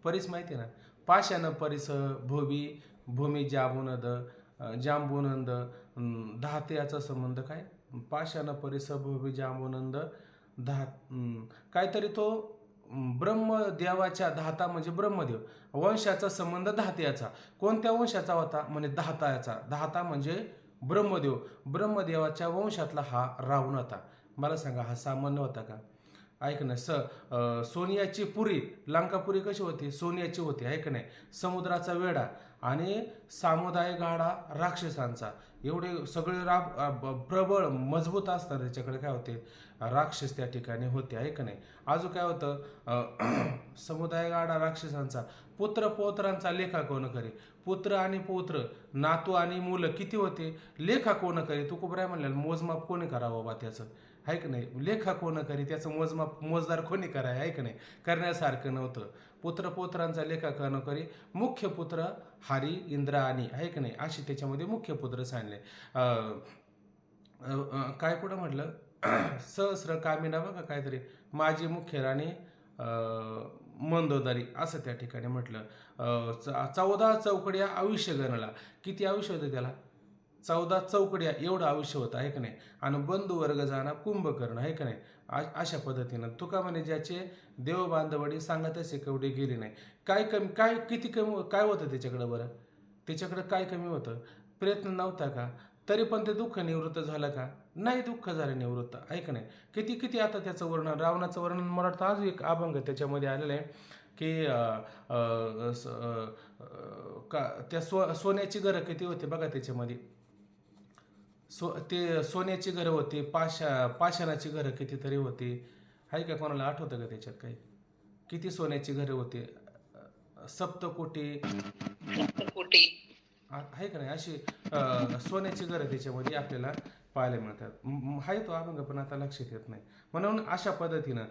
S2: परिस माहिती ना? पाषाण परिस भोवी भूमी जांबुनद जांबुनंद धाते याचा संबंध काय? पाषाण परिस भोवी जांबुनंद काहीतरी तो ब्रह्मदेवाच्या धाता म्हणजे ब्रह्मदेव वंशाचा संबंध धात्याचा. कोणत्या वंशाचा होता? म्हणे धाताचा. धाता म्हणजे ब्रह्मदेव. ब्रह्मदेवाच्या वंशातला हा रावण होता. मला सांगा हा सामान्य होता का? ऐक ना. सोनियाची पुरी लंकापुरी कशी होती? सोनियाची होती. ऐक नाही. समुद्राचा वेढा आणि सामुदाय गाडा राक्षसांचा. एवढे सगळे प्रबळ मजबूत असतात त्याच्याकडे काय होते? राक्षस त्या ठिकाणी होते. ऐक नाही. अजून काय होतं? समुदाय गाडा राक्षसांचा. पुत्र पौत्रांचा लेखा कोण करे? पुत्र आणि पौत्र नातू आणि मुलं किती होते? लेखा कोण करे? तू कुबराय म्हणलं मोजमाप कोणी करावं बाबा त्याचं? आहे की नाही? लेखा कोण करी त्याचं मोजमाप मोजदार कोणी कराय? आहे की नाही? करण्यासारखं नव्हतं. पुत्र पौत्रांचा लेखा कोण करी? मुख्य पुत्र हरी इंद्र आणि आहे की नाही? अशी त्याच्यामध्ये मुख्य पुत्र सांगले. काय पुढं म्हटलं? सहस्र कामिना बघा काहीतरी माझी मुख्य राणी मंदोदरी असं त्या ठिकाणी म्हटलं. 14 चौकड्या आयुष्य गणला. किती आयुष्य होतं त्याला? 14 चौकड्या एवढं आयुष्य होतं आहे का नाही? आणि बंधुवर्ग जाणा कुंभकर्ण आहे का नाही? अशा पद्धतीनं तुका म्हणे ज्याचे देव बांधवडी सांगत शिकवडी गेली नाही. काय कमी काय किती कमी काय होतं त्याच्याकडं? बरं त्याच्याकडं काय कमी होतं? प्रयत्न नव्हता का? तरी पण ते दुःख निवृत्त झालं का? नाही दुःख झालं निवृत्त. ऐक नाही. किती किती आता त्याचं वर्णन रावणाचं वर्णन मला वाटतं अजून एक अभंग त्याच्यामध्ये आलेलं आहे की त्या सोन्याची घरं किती होते बघा त्याच्यामध्ये. ते सोन्याची घरं होती. पाषाणाची घरं कितीतरी होती. आहे का? कोणाला आठवतं का त्याच्यात काही? किती सोन्याची घरं होती? सप्तकोटी आहे का नाही? अशी सोन्याची घरं त्याच्यामध्ये आपल्याला पाहायला मिळतात. आहे तो अभंग पण आता लक्षात येत नाही. म्हणून अशा पद्धतीनं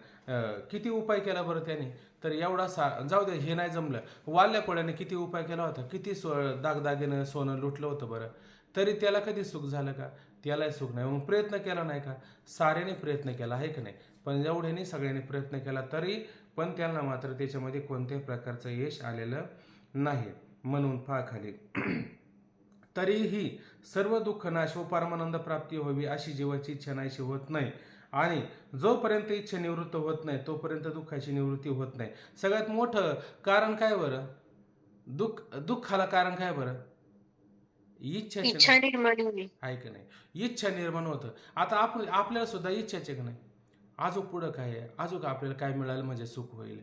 S2: किती उपाय केला बरं त्याने? तर एवढा जाऊ दे हे नाही जमलं. वाल्या कोळ्याने किती उपाय केला होता? किती दागदागिनं सोनं लुटलं होतं बरं? तरी त्याला कधी सुख झालं का? त्यालाही सुख नाही. मग प्रयत्न केला नाही का? साऱ्याने प्रयत्न केला आहे का नाही? पण एवढ्याने सगळ्यांनी प्रयत्न केला तरी पण त्यांना मात्र त्याच्यामध्ये कोणत्याही प्रकारचं यश आलेलं नाही. म्हणून पहा खाली तरीही सर्व दुःख नाश व परमानंद प्राप्ती व्हावी अशी जीवाची इच्छा नाहीशी होत नाही. आणि जोपर्यंत इच्छा निवृत्त होत नाही तोपर्यंत दुःखाची निवृत्ती होत नाही. सगळ्यात मोठं कारण काय बरं? दुःखाला कारण काय बरं?
S3: इच्छा निर्माण होईल.
S2: आहे का नाही? इच्छा निर्माण होतं. आता आपल्याला सुद्धा इच्छाच आहे का नाही? अजून पुढं काय आहे? अजून आपल्याला काय मिळालं म्हणजे सुख होईल.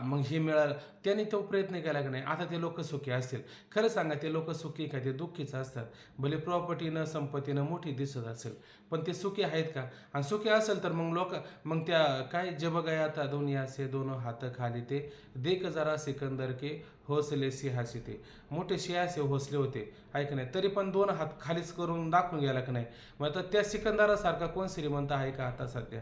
S2: मग हे मिळालं त्याने तो प्रयत्न केला का नाही? आता ते लोक सुखी असतील. खरं सांगा ते लोक सुखी का? ते दुःखीच असतात. भले प्रॉपर्टीनं संपत्तीनं मोठी दिसत असेल पण ते सुखी आहेत का? आणि सुखी असेल तर मग त्या काय जब गया था दुनिया से दोनों हात खाली ते देख जरा सिकंदर के हौसले सिंहासी ते. मोठे सिंहासे हौसले होते ऐक नाही तरी पण 2 हात खालीच करून दाखवून गेला का नाही? मग आता त्या सिकंदरासारखा कोण श्रीमंत आहे का आता सध्या?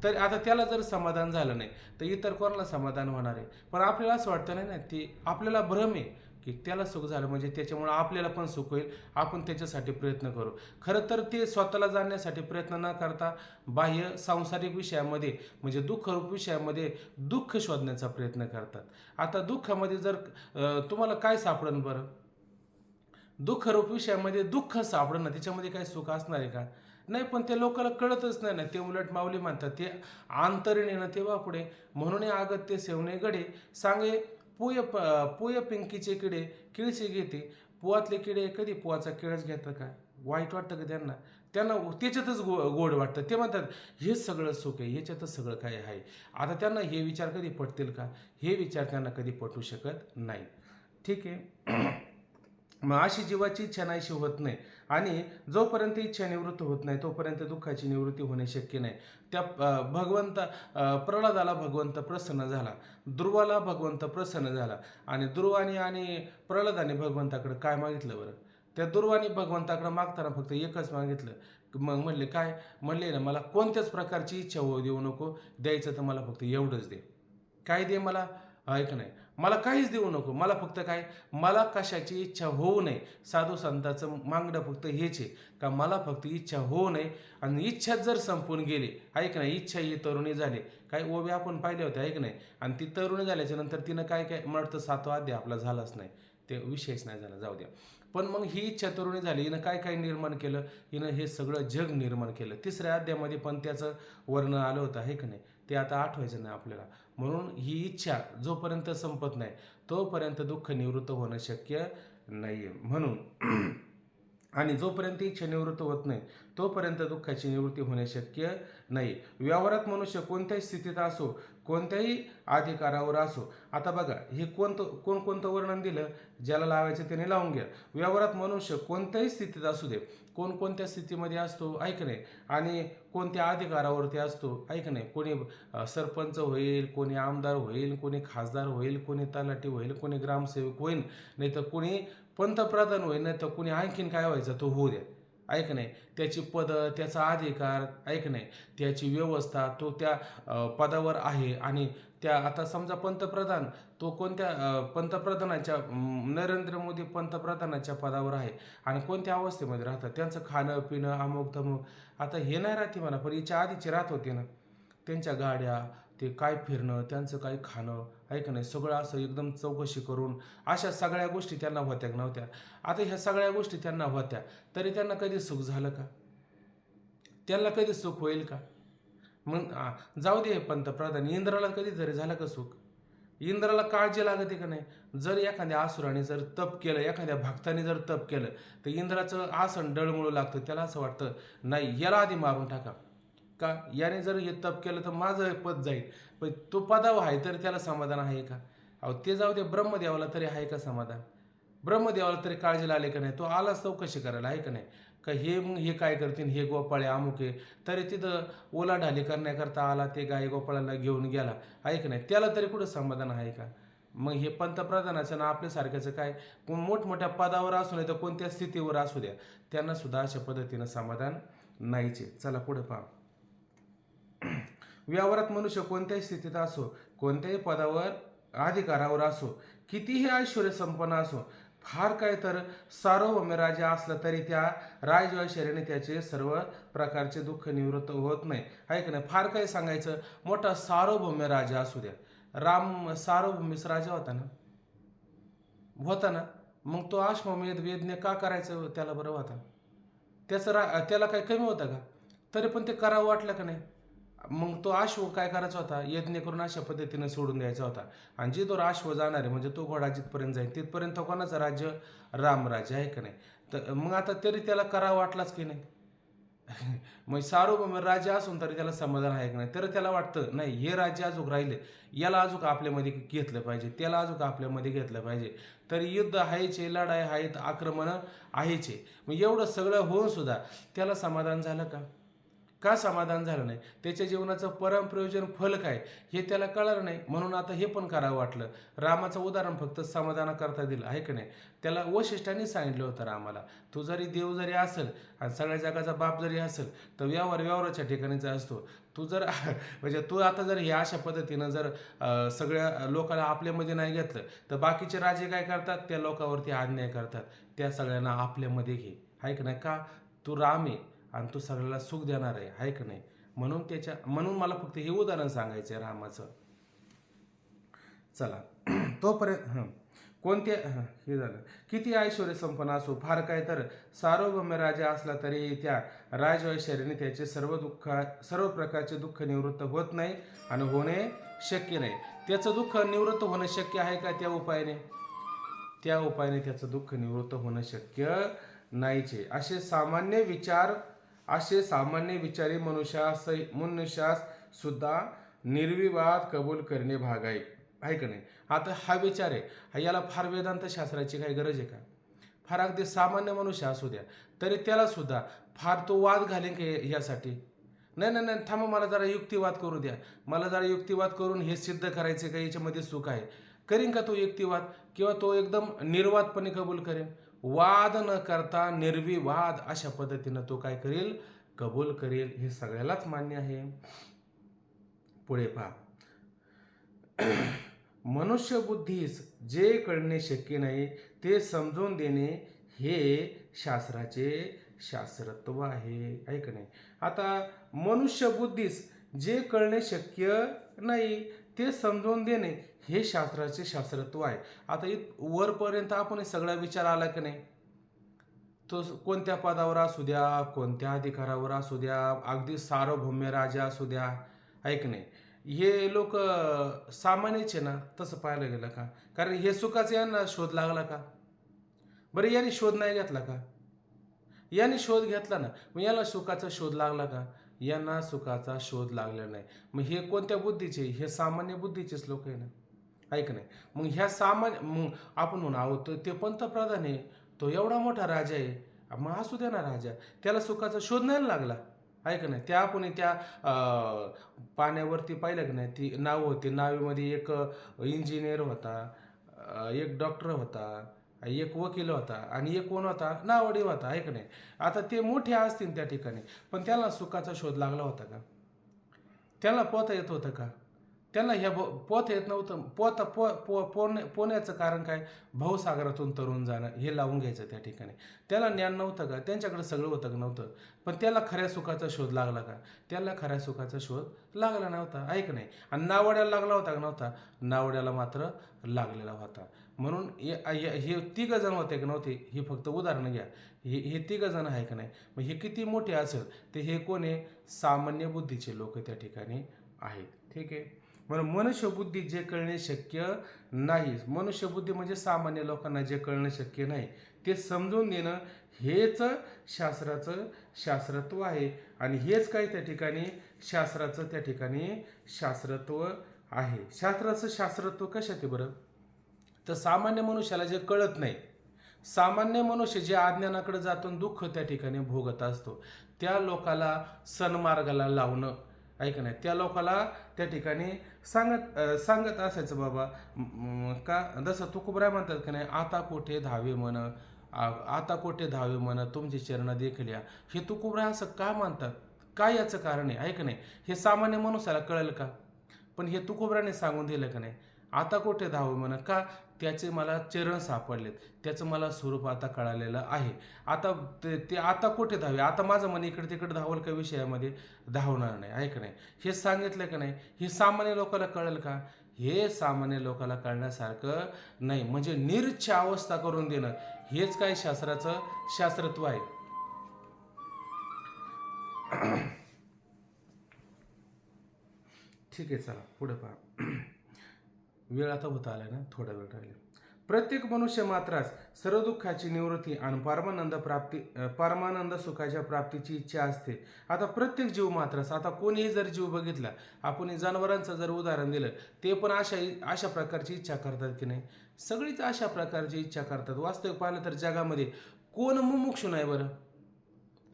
S2: तर आता त्याला जर समाधान झालं नाही तर इतर कोणाला समाधान होणार आहे? पण आपल्याला असं वाटतं नाही ना ती आपल्याला भ्रम आहे की त्याला सुख झालं म्हणजे त्याच्यामुळे आपल्याला पण सुख होईल. आपण त्याच्यासाठी प्रयत्न करू. खरं तर ते स्वतःला जाणण्यासाठी प्रयत्न न करता बाह्य सांसारिक विषयामध्ये म्हणजे दुःखरूप विषयामध्ये दुःख शोधण्याचा प्रयत्न करतात. आता दुःखामध्ये जर तुम्हाला काय सापडन बरं? दुःखरूप विषयामध्ये दुःख सापडणं त्याच्यामध्ये काय सुख असणार आहे का? नाही. पण ते लोकांना कळतच नाही ना. ते उलट माऊली म्हणतात ते आंतरणेनं तेव्हा पुढे म्हणून अगत्य सेवणे गडे सांगे पुय पिंकीचे किडे किळशी घेते. पुवातले किडे कधी पुवाचा किळच घेतात का? वाईट वाटतं का त्यांना? त्यांना त्याच्यातच गोड वाटतं. ते म्हणतात हेच सगळं सुख आहे, ह्याच्यातच सगळं काय आहे. आता त्यांना हे विचार कधी पटतील का? हे विचार त्यांना कधी पटू शकत नाही. ठीक आहे. मग अशी जीवाची इच्छा नाहीशी होत नाही. आणि जोपर्यंत इच्छा निवृत्त होत नाही तोपर्यंत दुःखाची निवृत्ती होणे शक्य नाही. त्या प्रल्हादाला भगवंत प्रसन्न झाला. ध्रुवाला भगवंत प्रसन्न झाला. आणि ध्रुवाने आणि प्रल्हादाने भगवंताकडे काय मागितलं बरं? त्या ध्रुवाने भगवंताकडे मागताना फक्त एकच मागितलं मग म्हणले काय? म्हणले ना, मला कोणत्याच प्रकारची इच्छा होऊ देऊ नको, द्यायचं तर मला फक्त एवढंच दे. काय दे मला? ऐक नाही, मला काहीच देऊ नको, मला फक्त काय, मला कशाची इच्छा होऊ नये. साधू संतांचं मागणं फक्त हेच आहे का मला फक्त इच्छा होऊ नये. आणि इच्छाच जर संपून गेली, ऐक नाही, इच्छा ही तरुणी झाली. काही ओव्या आपण पाहिले होते, ऐक नाही, आणि ती तरुणी झाल्याच्या नंतर तिनं काय काय मला वाटतं 7वा अध्याय आपला झालाच नाही, ते विषयच नाही झाला, जाऊ द्या. पण मग ही इच्छा तरुणी झाली, हिनं काय काय निर्माण केलं, हिनं हे सगळं जग निर्माण केलं. 3ऱ्या अध्यायामध्ये पण त्याचं वर्णन आलं होतं, आहे का नाही, ते आता आठवायचं नाही आपल्याला. म्हणून ही इच्छा जोपर्यंत संपत नाही तोपर्यंत दुःख निवृत्त होणं शक्य नाही आहे. म्हणून आणि जोपर्यंत इच्छा निवृत्त होत नाही तोपर्यंत दुःखाची निवृत्ती होणे शक्य नाही. व्यवहारात मनुष्य कोणत्याही स्थितीत असो, कोणत्याही अधिकारावर असो. आता बघा, हे कोणतं वर्णन दिलं, ज्याला लावायचं त्याने लावून घ्या. व्यवहारात मनुष्य कोणत्याही स्थितीत असू दे, कोणत्या स्थितीमध्ये असतो, ऐक नाही, आणि कोणत्या अधिकारावरती असतो, ऐक नाही. कोणी सरपंच होईल, कोणी आमदार होईल, कोणी खासदार होईल, कोणी तलाठी होईल, कोणी ग्रामसेवक होईल, नाही तर कोणी पंतप्रधान होईल, नाही तर कोणी आणखीन काय व्हायचं तो होऊ द्या, ऐक नाही. त्याची पद, त्याचा अधिकार, ऐक नाही, त्याची व्यवस्था, तो त्या पदावर आहे. आणि त्या आता समजा पंतप्रधान, तो कोणत्या पंतप्रधानाच्या नरेंद्र मोदी पंतप्रधानाच्या पदावर आहे आणि कोणत्या अवस्थेमध्ये राहतात, त्यांचं खाणं पिणं अमुक तमुक. आता हे नाही राहते म्हणा, पण याच्या आधीचे राहत होते ना, त्यांच्या गाड्या, ते काय फिरणं, त्यांचं काय खाणं, ऐक नाही, सगळं असं एकदम चौकशी करून अशा सगळ्या गोष्टी त्यांना होत्या नव्हत्या. आता ह्या सगळ्या गोष्टी त्यांना होत्या, तरी त्यांना कधी सुख झालं का? त्यांना कधी सुख होईल का? मग जाऊ दे पंतप्रधान, इंद्राला कधी तरी झालं का सुख? इंद्राला काळजी लागते का नाही? जर एखाद्या असुराने जर तप केलं, एखाद्या भक्ताने जर तप केलं, तर इंद्राचं आसन डळमळू लागतं. त्याला असं वाटतं, नाही, याला आधी मारून टाका, का याने जर हे तप केलं तर माझं पद जाईल. पण तो पदावर आहे तर त्याला समाधान आहे का? अहो ते जाऊ दे, ब्रह्मदेवाला तरी आहे का समाधान? ब्रह्मदेवाला तरी काळजी लागली का नाही? तो आलाच चौकशी करायला, आहे का नाही, का हे काय करतील, हे गोपाळे अमुक आहे, तरी तिथं ओलाढाली करण्याकरता आला, ते गाय गोपाळाला घेऊन गेला, आहे का नाही, त्याला तरी कुठं समाधान आहे का? मग हे पंतप्रधानाचं ना आपल्यासारख्याचं काय, मोठमोठ्या पदावर असू नये तर कोणत्या स्थितीवर असू द्या, त्यांना सुद्धा अशा पद्धतीनं समाधान नाहीचे. चला पुढे पहा. व्यवहारात मनुष्य कोणत्याही स्थितीत असो, कोणत्याही पदावर अधिकारावर असो, कितीही ऐश्वर्य संपन्न असो, फार काय तर सार्वभौम राजा असला तरी त्या राजऐश्वर्याने त्याचे सर्व प्रकारचे दुःख निवृत्त होत नाही, आहे का नाही. फार काय सांगायचं, मोठा सार्वभौम राजा असू द्या, राम सार्वभौमिक राजा होता ना, मग तो अश्वमेध यज्ञ का करायचं त्याला बरं होता? त्याला काही कमी होतं का? तरी पण ते करावं वाटलं का नाही? मग तो अश्व काय करायचा होता, यज्ञ करून अशा पद्धतीनं सोडून द्यायचा होता. आणि जिथवर अश्व जाणार आहे, म्हणजे तो घोडा जिथपर्यंत जाईल तिथपर्यंत कोणाचं राज्य? रामराज्य, आहे का नाही. तर मग आता तरी त्याला करावं वाटलाच की नाही? मग सार्वभौम राज्य असून तरी त्याला समाधान आहे की नाही? तर त्याला वाटतं, नाही, हे राज्य अजूक राहिले, याला अजूक आपल्यामध्ये घेतलं पाहिजे, त्याला अजूक आपल्यामध्ये घेतलं पाहिजे. तर युद्ध आहेचे, लढाई आहेत, आक्रमण आहेचे. मग एवढं सगळं होऊन सुद्धा त्याला समाधान झालं का? का समाधान झालं नाही? त्याच्या जीवनाचं परमप्रयोजन फल काय हे त्याला कळलं नाही. म्हणून आता हे पण करावं वाटलं. रामाचं उदाहरण फक्त समाधानाकरता दिलं, आहे का नाही. त्याला वशिष्ठांनी सांगितलं होतं रामाला, तू जरी देव जरी असेल आणि सगळ्या जगाचा बाप जरी असेल तर व्यवहाराच्या ठिकाणीचा असतो. तू जर म्हणजे तू आता जर हे अशा पद्धतीनं जर सगळ्या लोकांना आपल्यामध्ये नाही घेतलं तर बाकीचे राजे काय करतात, त्या लोकांवरती अन्याय करतात, त्या सगळ्यांना आपल्यामध्ये घे, आहे का नाही. का? तू राम आहे आणि तू सगळ्याला सुख देणार आहे का नाही. म्हणून मला फक्त हे उदाहरण सांगायचं आहे रामाचं. चला तोपर्यंत कोणते हे झालं, किती ऐश्वर्य संपन्न असो, फार काय तर सार्वभौम राजा असला तरी त्या राजऐश्वर्याने त्याचे सर्व प्रकारचे दुःख निवृत्त होत नाही आणि होणे शक्य नाही. त्याचं दुःख निवृत्त होणं शक्य आहे का? त्या उपायाने त्याचं दुःख निवृत्त होणं शक्य नाहीचे. असे सामान्य विचारी मनुष्यास सुद्धा निर्विवाद कबूल करणे भाग आहे का नाही. आता हा विचार आहे, याला फार वेदांत शास्त्राची काही गरज आहे का? फार अगदी सामान्य मनुष्य असू द्या तरी त्याला सुद्धा फार तो वाद घालेन का यासाठी? नाही, थांबा, मला जरा युक्तिवाद करू द्या, मला जरा युक्तिवाद करून हे सिद्ध करायचे का याच्यामध्ये सुख आहे. करीन का तो युक्तिवाद? किंवा तो एकदम निर्वादपणे कबूल करेन? वाद न करता निर्विवाद अशा पद्धतीनं तो काय करेल, कबूल करेल हे सगळ्यालाच मान्य आहे. पुढे पहा. मनुष्य बुद्धीस जे कळणे शक्य नाही ते समजून देणे हे शास्त्राचे शास्त्रत्व आहे. ऐक नाही. आता मनुष्य बुद्धीस जे कळणे शक्य नाही ते समजून देणे हे शास्त्राचे शास्त्रत्व आहे. आता वरपर्यंत आपण सगळा विचार आला की नाही, तो कोणत्या पदावर असू द्या, कोणत्या अधिकारावर असू द्या, अगदी सार्वभौम्य राजा असू द्या, ऐक नाही, हे लोक सामान्यच आहे ना तसं पाहायला गेलं का? कारण हे सुखाचा यांना शोध लागला का? बरं यांनी शोध नाही घेतला का? यांनी शोध घेतला ना, मग याला सुखाचा शोध लागला का? यांना सुखाचा शोध लागला नाही. मग हे कोणत्या बुद्धीचे? हे सामान्य बुद्धीचेच लोक आहे ना, ऐक नाही. मग ह्या सामान्य, मग आपण म्हणू आहोत ते पंतप्रधान आहे, तो एवढा मोठा राजा आहे, मग असू दे ना राजा, त्याला सुखाचा शोध नाही लागला. ऐक नाही. त्या आपण त्या पाण्यावरती पाहिलं की नाही, ती नाव होती, नावेमध्ये एक इंजिनियर होता, एक डॉक्टर होता, एक वकील होता आणि एक कोण होता, नावडी होता. ऐक नाही. आता ते मोठे असतील त्या ठिकाणी, पण त्याला सुखाचा शोध लागला होता का? त्याला पोहता येत होतं का? त्याला ह्या पोहता येत नव्हतं. पोहण्याचं कारण काय? भावसागरातून तरुण जाणं हे लावून घ्यायचं त्या ठिकाणी. त्याला ज्ञान नव्हतं का? त्यांच्याकडे सगळं होतं का? नव्हतं. पण त्याला खऱ्या सुखाचा शोध लागला का? त्याला खऱ्या सुखाचा शोध लागला नव्हता. ऐक नाही. आणि नावड्याला लागला होता का? नव्हता. नावड्याला मात्र लागलेला होता. म्हणून हे तिघ जण होते का नव्हते, ही फक्त उदाहरणं घ्या. हे तिघ जण आहे का नाही, मग हे किती मोठे असेल ते हे कोण आहे? सामान्य बुद्धीचे लोक त्या ठिकाणी आहेत. ठीक आहे. म्हणून मनुष्यबुद्धी जे कळणे शक्य नाही, मनुष्यबुद्धी म्हणजे सामान्य लोकांना जे कळणं शक्य नाही ते समजून देणं हेच शास्त्राचं शास्त्रत्व आहे. आणि हेच काय त्या ठिकाणी शास्त्राचं त्या ठिकाणी शास्त्रत्व आहे. शास्त्राचं शास्त्रत्व कशात आहे बरं? तर सामान्य मनुष्याला जे कळत नाही, सामान्य मनुष्य जे अज्ञानाकडे जातो दुःख त्या ठिकाणी भोगत असतो, त्या लोकाला सन्मार्गाला लावणं, ऐक नाही, त्या लोकाला त्या ठिकाणी सांगत असायचं बाबा का, जसं तुकोबराय म्हणतात की नाही, आता कोठे धावे मन, आता कोठे धावे मन तुमचे चरण देखल्या. हे तुकोबराय असं का म्हणतात? काय याचं कारण आहे? ऐक नाही. हे सामान्य मनुष्याला कळेल का? पण हे तुकोबराने सांगून दिलं का नाही, आता कोठे धावे मन, का? त्याचे मला चरण सापडलेत, त्याचं मला स्वरूप आता कळालेलं आहे. आता ते आता कोठे धावे, आता माझं मन इकडे तिकडे धावल का? विषयामध्ये धावणार नाही. ऐक नाही. हे सांगितलं का नाही, हे सामान्य लोकांना कळेल का? हे सामान्य लोकांना कळण्यासारखं नाही. म्हणजे निरीच्छ अवस्था करून देणं हेच काय शास्त्राचं शास्त्रत्व आहे. ठीक आहे, चला पुढे पहा. वेळ आता होता आला ना, थोडा वेळ राहिला. प्रत्येक मनुष्य मात्रास सर्व दुःखाची निवृत्ती आणि परमानंद सुखाच्या प्राप्तीची इच्छा असते. आता प्रत्येक जीव मात्रास, आता कोणीही जर जीव बघितला, आपण जनावरांचं जर उदाहरण दिलं, ते पण अशा प्रकारची इच्छा करतात की नाही? सगळीच अशा प्रकारची इच्छा करतात. वास्तविक पाहिलं तर जगामध्ये कोण मुमुक्षू नाही बरं?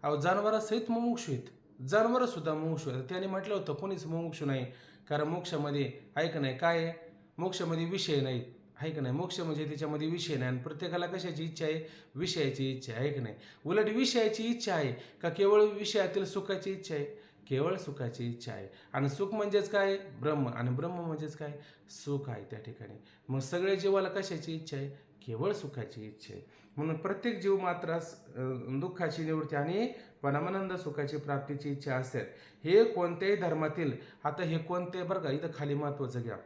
S2: अहो, जनावरांसहित मुमुक्षू आहेत, जनावरं सुद्धा मुमुक्षू आहेत. त्याने म्हटलं होतं कोणीच मुमुक्षू नाही, कारण मोक्षामध्ये ऐक नाही काय आहे, मोक्षामध्ये विषय नाहीत, आहे का नाही? मोक्ष म्हणजे त्याच्यामध्ये विषय नाही. आणि प्रत्येकाला कशाची इच्छा आहे? विषयाची इच्छा आहे का नाही? उलट विषयाची इच्छा आहे का केवळ विषयातील सुखाची इच्छा आहे? केवळ सुखाची इच्छा आहे. आणि सुख म्हणजेच काय? ब्रह्म. आणि ब्रह्म म्हणजेच काय? सुख आहे त्या ठिकाणी. मग सगळ्या जीवाला कशाची इच्छा आहे? केवळ सुखाची इच्छा आहे. म्हणून प्रत्येक जीव मात्रास दुःखाची निवृत्ती आणि परमानंद सुखाची प्राप्तीची इच्छा असते. हे कोणत्याही धर्मातील, आता हे कोणते बरं का, इथं खाली महत्त्वाचं घ्या,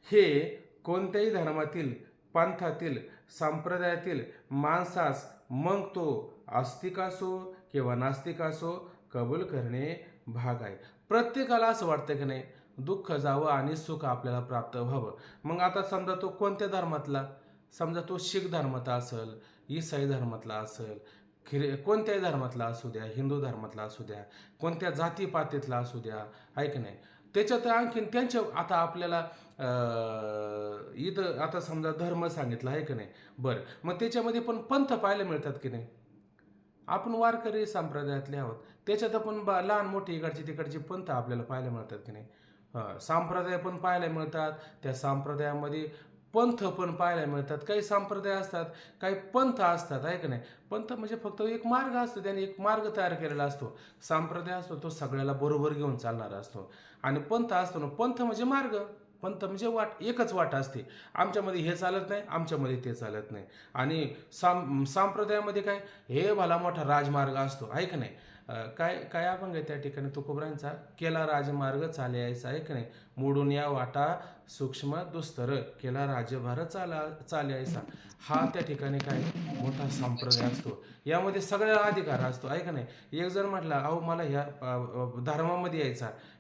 S2: हे कोणत्याही धर्मातील, पंथातील, संप्रदायातील माणसास, मग तो आस्तिक असो किंवा नास्तिक असो, कबूल करणे भाग आहे. प्रत्येकाला असं वाटतं की नाही दुःख जावं आणि सुख आपल्याला प्राप्त व्हावं. मग आता समजा तो कोणत्या धर्मातला, समजा तो शीख धर्मातला असेल, ईसाई धर्मातला असेल, कोणत्याही धर्मातला असू द्या, हिंदू धर्मातला असू द्या, कोणत्या जातीपातीतला असू द्या, ऐक नाही, त्याच्यात आणखीन त्यांच्या, आता आपल्याला इथं आता समजा धर्म सांगितला आहे की नाही, बरं, मग त्याच्यामध्ये पण पंथ पाहायला मिळतात की नाही? आपण वारकरी संप्रदायातले आहोत, त्याच्यात पण लहान मोठी इकडची तिकडची पंथ आपल्याला पाहायला मिळतात की नाही? संप्रदाय पण पाहायला मिळतात. त्या संप्रदायामध्ये पंथ पण पाहायला मिळतात, काही संप्रदाय असतात, काही पंथ असतात, आहे का नाही. पंथ म्हणजे फक्त एक मार्ग असतो, त्याने एक मार्ग तयार केलेला असतो. संप्रदाय असतो तो सगळ्याला बरोबर घेऊन चालणारा असतो. आणि पंथ असतो ना, पंथ म्हणजे मार्ग, पंथ म्हणजे वाट, एकच वाट असते. आमच्यामध्ये हे चालत नाही, आमच्यामध्ये ते चालत नाही. आणि संप्रदायामध्ये काय, हे भला मोठा राजमार्ग असतो, आहे का नाही. काय काय अभंग आहे त्या ठिकाणी तुकोबरांचा, केला राजमार्ग चाले यायचा, आहे का नाही. मोडून या वाटा सूक्ष्म दुस्तर, केला राजभार चाले यायचा. हा त्या ठिकाणी काय मोठा संप्रदाय असतो. यामध्ये सगळ्याला अधिकार असतो, आहे का नाही. एक जर म्हटला, अहो मला ह्या धर्मामध्ये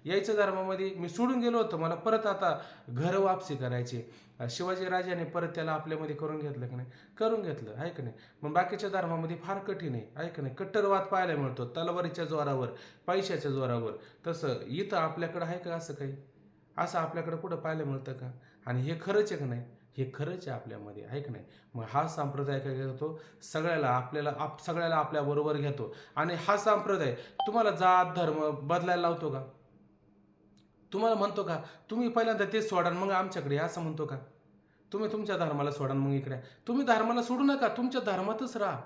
S2: यायचं धर्मामध्ये मी सोडून गेलो होतो, मला परत आता घर वापसी करायची. शिवाजी राजाने परत त्याला आपल्यामध्ये करून घेतलं की नाही, करून घेतलं, आहे का नाही. मग बाकीच्या धर्मामध्ये फार कठीण आहे का नाही. कट्टरवाद पाहायला मिळतो, तलवारीच्या जोरावर, पैशाच्या जोरावर. तसं इथं आपल्याकडं आहे का असं काही, असं आपल्याकडं कुठं पाहायला मिळतं का. आणि हे खरंच आहे का नाही, हे खरंच आहे आपल्यामध्ये, आहे का नाही. मग हा संप्रदाय काय करतो, सगळ्याला आपल्याबरोबर घेतो. आणि हा संप्रदाय तुम्हाला जात धर्म बदलायला लावतो का, तुम्हाला म्हणतो का तुम्ही पहिल्यांदा तेच सोडा मग आमच्याकडे या, असं म्हणतो का. तुम्ही तुमच्या धर्माला सोडा मग इकडे, तुम्ही धर्माला सोडू नका, तुमच्या धर्मातच राहा.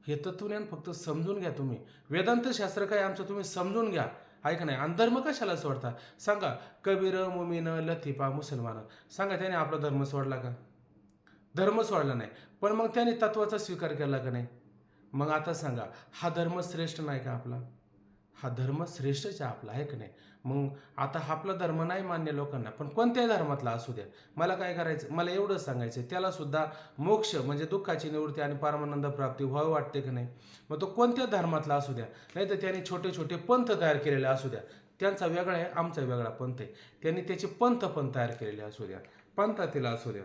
S2: हे तत्वज्ञान फक्त समजून घ्या तुम्ही. वेदांत शास्त्र काय आमचं तुम्ही समजून घ्या, आहे का नाही. आणि धर्म कशाला सोडता सांगा. कबीर, मुमीन, लतीफा, मुसलमान, सांगा त्याने आपला धर्म सोडला का, धर्म सोडला नाही. पण मग त्याने तत्वाचा स्वीकार केला का नाही. मग आता सांगा, हा धर्म श्रेष्ठ नाही का आपला, हा धर्म श्रेष्ठच आहे आपला, आहे का नाही. मग आता आपला धर्म नाही मान्य लोकांना, पण कोणत्याही धर्मातला असू द्या, मला काय करायचं, मला एवढंच सांगायचं, त्याला सुद्धा मोक्ष म्हणजे दुःखाची निवृत्ती आणि परमानंद प्राप्ती व्हावं वाटते का नाही. मग तो कोणत्या धर्मातला असू द्या, नाही तर त्याने छोटे छोटे पंथ तयार केलेले असू द्या, त्यांचा वेगळा आहे, आमचा वेगळा पंथ आहे. त्यांनी त्याचे पंथ पण तयार केलेले असू द्या, पंथातील असू द्या,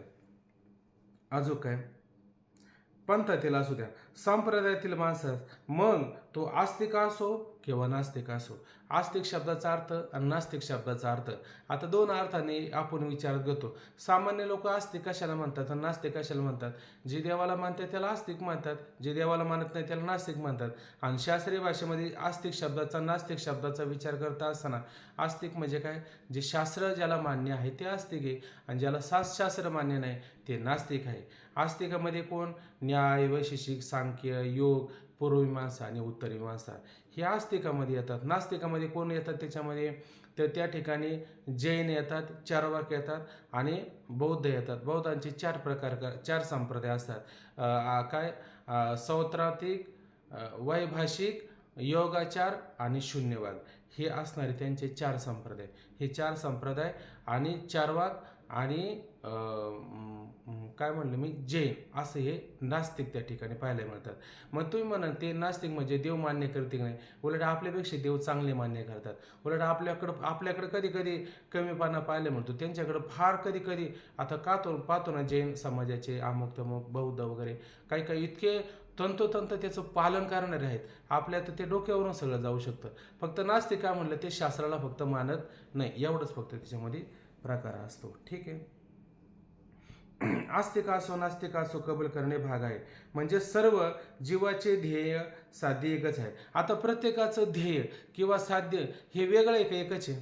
S2: अजून काय पंथातील असू द्या, संप्रदायातील माणसं, मग तो आस्तिक असो किंवा नास्तिक असो. आस्तिक शब्दाचा अर्थ आणि नास्तिक शब्दाचा अर्थ, आता दोन अर्थाने आपण विचारात घेतो. सामान्य लोक आस्तिक कशाला म्हणतात आणि नास्तिक कशाला म्हणतात. जे देवाला मानतात त्याला आस्तिक म्हणतात, जे देवाला मानत नाही त्याला नास्तिक म्हणतात. आणि शास्त्रीय भाषेमध्ये आस्तिक शब्दाचा नास्तिक शब्दाचा विचार करता असताना, आस्तिक म्हणजे काय, जे शास्त्र ज्याला मान्य आहे ते आस्तिक आहे, आणि ज्याला शास्त्र मान्य नाही ते नास्तिक आहे. आस्तिकामध्ये कोण, न्याय, वैशेषिक, सांख्य, योग, पूर्वमीमांसा आणि उत्तरमीमांसा हे आस्तिकामध्ये येतात. नास्तिकामध्ये कोण येतात त्याच्यामध्ये, तर त्या ठिकाणी जैन येतात, चार्वाक येतात आणि बौद्ध येतात. बौद्धांचे चार संप्रदाय असतात. काय, सौत्रांतिक, वैभाषिक, योगाचार आणि शून्यवाद, हे असणारे त्यांचे चार संप्रदाय. हे चार संप्रदाय आणि चार्वाक आणि काय म्हणलं मी, जैन, असं हे नास्तिक त्या ठिकाणी पाहायला मिळतात. मग तुम्ही म्हणाल ते नास्तिक म्हणजे देव मान्य करते की नाही, उलट आपल्यापेक्षा देव चांगले मान्य करतात. उलट आपल्याकडं कधी कधी कमीपणा पाहायला मिळतो, त्यांच्याकडं फार कधी कधी. आता का तो पाहतो ना, जैन समाजाचे अमुक तमुक बौद्ध वगैरे काही काही इतके तंतोतंत त्याचं पालन करणारे आहेत, आपल्या तर ते डोक्यावरून सगळं जाऊ शकतं. फक्त नास्तिक काय म्हणलं, ते शास्त्राला फक्त मानत नाही, एवढंच फक्त त्याच्यामध्ये प्रकार असतो. ठीक आहे. आस्तिक असो नास्तिक असो कबूल करणे भाग आहे. म्हणजे सर्व जीवाचे ध्येय साध्य एकच आहे. आता प्रत्येकाचं ध्येय किंवा साध्य हे वेगळं आहे का एकच आहे.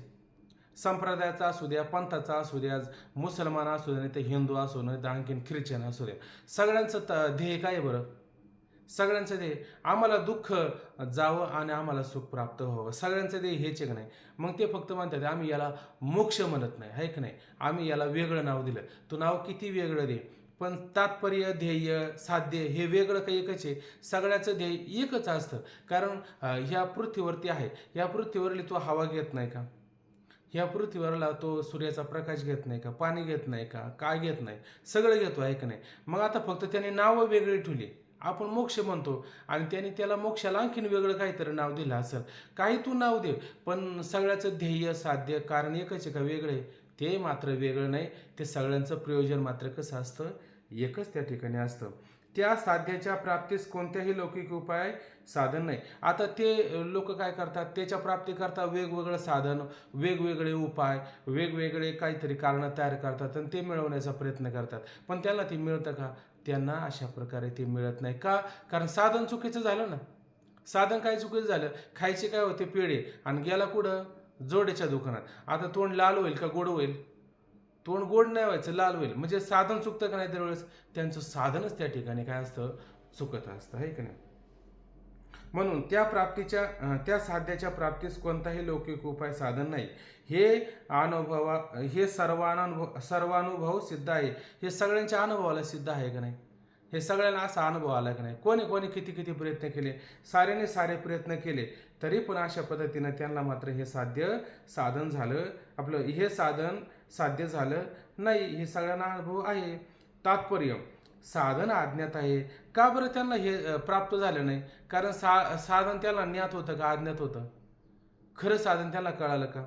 S2: संप्रदायाचा असू द्या, पंथाचा असू द्या, मुसलमान असू द्या, नाही तर हिंदू असू, नाही तर आणखीन ख्रिश्चन असू द्या, सगळ्यांचं ध्येय काय बरं, सगळ्यांचं ध्येय आम्हाला दुःख जावं आणि आम्हाला सुख प्राप्त व्हावं, सगळ्यांचं ध्येय हेच एक नाही. मग ते फक्त म्हणतात आम्ही याला मोक्ष म्हणत नाही, आहे की नाही, आम्ही याला वेगळं नाव दिलं. तू नाव किती वेगळं दे, पण तात्पर्य, ध्येय, साध्य हे वेगळं काही एकच आहे. सगळ्याचं ध्येय एकच असतं. कारण ह्या पृथ्वीवरती आहे, ह्या पृथ्वीवरली तो हवा घेत नाही का, ह्या पृथ्वीवरला तो सूर्याचा प्रकाश घेत नाही का, पाणी घेत नाही का, काय घेत नाही, सगळं घेतो, आहे का नाही. मग आता फक्त त्याने नावं वेगळी ठेवली, आपण मोक्ष म्हणतो आणि त्याने त्याला मोक्षाला आणखीन वेगळं काहीतरी नाव दिलं असेल, काही तू नाव दे, पण सगळ्याचं ध्येय साध्य कारण एकच आहे का वेगळं आहे, ते मात्र वेगळं नाही. ते सगळ्यांचं प्रयोजन मात्र कसं असतं, एकच त्या ठिकाणी असतं. त्या साध्याच्या प्राप्तीस कोणत्याही लौकिक उपाय साधन नाही. आता ते लोक काय करतात, त्याच्या प्राप्तीकरता वेगवेगळं साधन, वेगवेगळे उपाय, वेगवेगळे काहीतरी कारणं तयार करतात आणि ते मिळवण्याचा प्रयत्न करतात. पण त्याला ते मिळतं का, त्यांना अशा प्रकारे ते मिळत नाही का, कारण साधन चुकीचं झालं ना. साधन काय चुकीचं झालं, खायचे काय होते पेढे आणि गेला कुठं, जोड्याच्या दुकानात. आता तोंड लाल होईल का गोड होईल, तोंड गोड नाही व्हायचं, लाल होईल. म्हणजे साधन चुकतं का नाही त्यावेळेस? त्यांचं साधनच त्या ठिकाणी काय असतं? चुकत असतं, आहे की नाही? म्हणून त्या साध्याच्या प्राप्तीस कोणताही लौकिक उपाय साधन नाही. हे सर्वानुभव सिद्ध आहे. हे सगळ्यांच्या अनुभवाला सिद्ध आहे का नाही? हे सगळ्यांना असा अनुभव आला की नाही? कोणी कोणी किती किती प्रयत्न केले, साऱ्याने सारे प्रयत्न केले, तरी पण अशा पद्धतीनं त्यांना मात्र हे साधन झालं, आपलं हे साधन साध्य झालं नाही. हे सगळ्यांना अनुभव आहे. तात्पर्य, साधन अज्ञात आहे. का बरं त्यांना हे प्राप्त झालं नाही? कारण साधन त्याला ज्ञात होतं का अज्ञात होतं? खरं साधन त्याला कळालं का?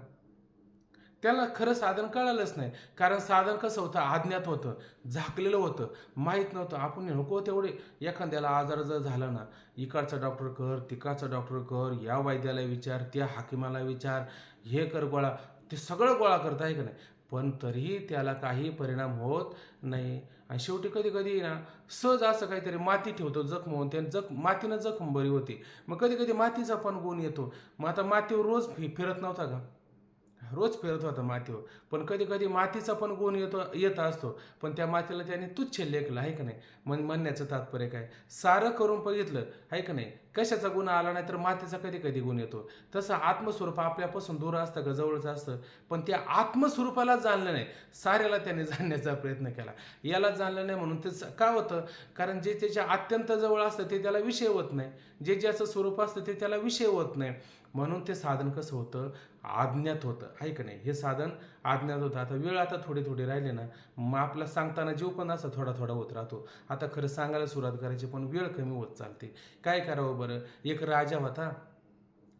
S2: त्याला खरं साधन कळालंच नाही. कारण साधन कसं होतं? अज्ञात होतं, झाकलेलं होतं, माहीत नव्हतं. आपण नको तेवढे, एखाद्याला आजार जर झाला ना, इकडचा डॉक्टर कर, तिकडचा डॉक्टर कर, या वैद्याला विचार, त्या हाकिमाला विचार, हे कर गोळा, ते सगळं गोळा करता आहे का नाही? पण तरीही त्याला काही परिणाम होत नाही. आणि शेवटी कधी कधी ना सहज असं काहीतरी माती ठेवतो जखम होऊन, त्या मातीनं जखम बरी होती. मग कधी कधी मातीचा पण गुण येतो. मग आता मातीवर रोज फिरत नव्हता का? रोज फिरत होता मातीवर. पण कधी कधी मातीचा पण गुण येत असतो. पण त्या मातीला त्याने तुच्छ लेखलं, आहे का नाही? म्हणण्याचं तात्पर्य काय? सारं करून बघितलं, आहे का नाही? कशाचा गुण आला नाही तर मातीचा कधी कधी गुण येतो. तसं आत्मस्वरूप आपल्यापासून दूर असतं का जवळच असतं? पण त्या आत्मस्वरूपाला जाणलं नाही, साऱ्याला त्याने जाणण्याचा प्रयत्न केला. याला जाणलं नाही म्हणून ते का होतं? कारण जे त्याच्या अत्यंत जवळ असतं ते त्याला विषय होत नाही, जे ज्याचं स्वरूप असतं ते त्याला विषय होत नाही. म्हणून ते साधन कसं होतं? अज्ञात होतं, आहे का नाही? हे साधन अज्ञात होतं. आता वेळ थोडी थोडी राहिली ना, मग आपला सांगताना जीव पण असा थोडा थोडा होत राहतो. आता खरं सांगायला सुरुवात करायची पण वेळ कमी होत चालते. काय करावं बरं? एक राजा होता.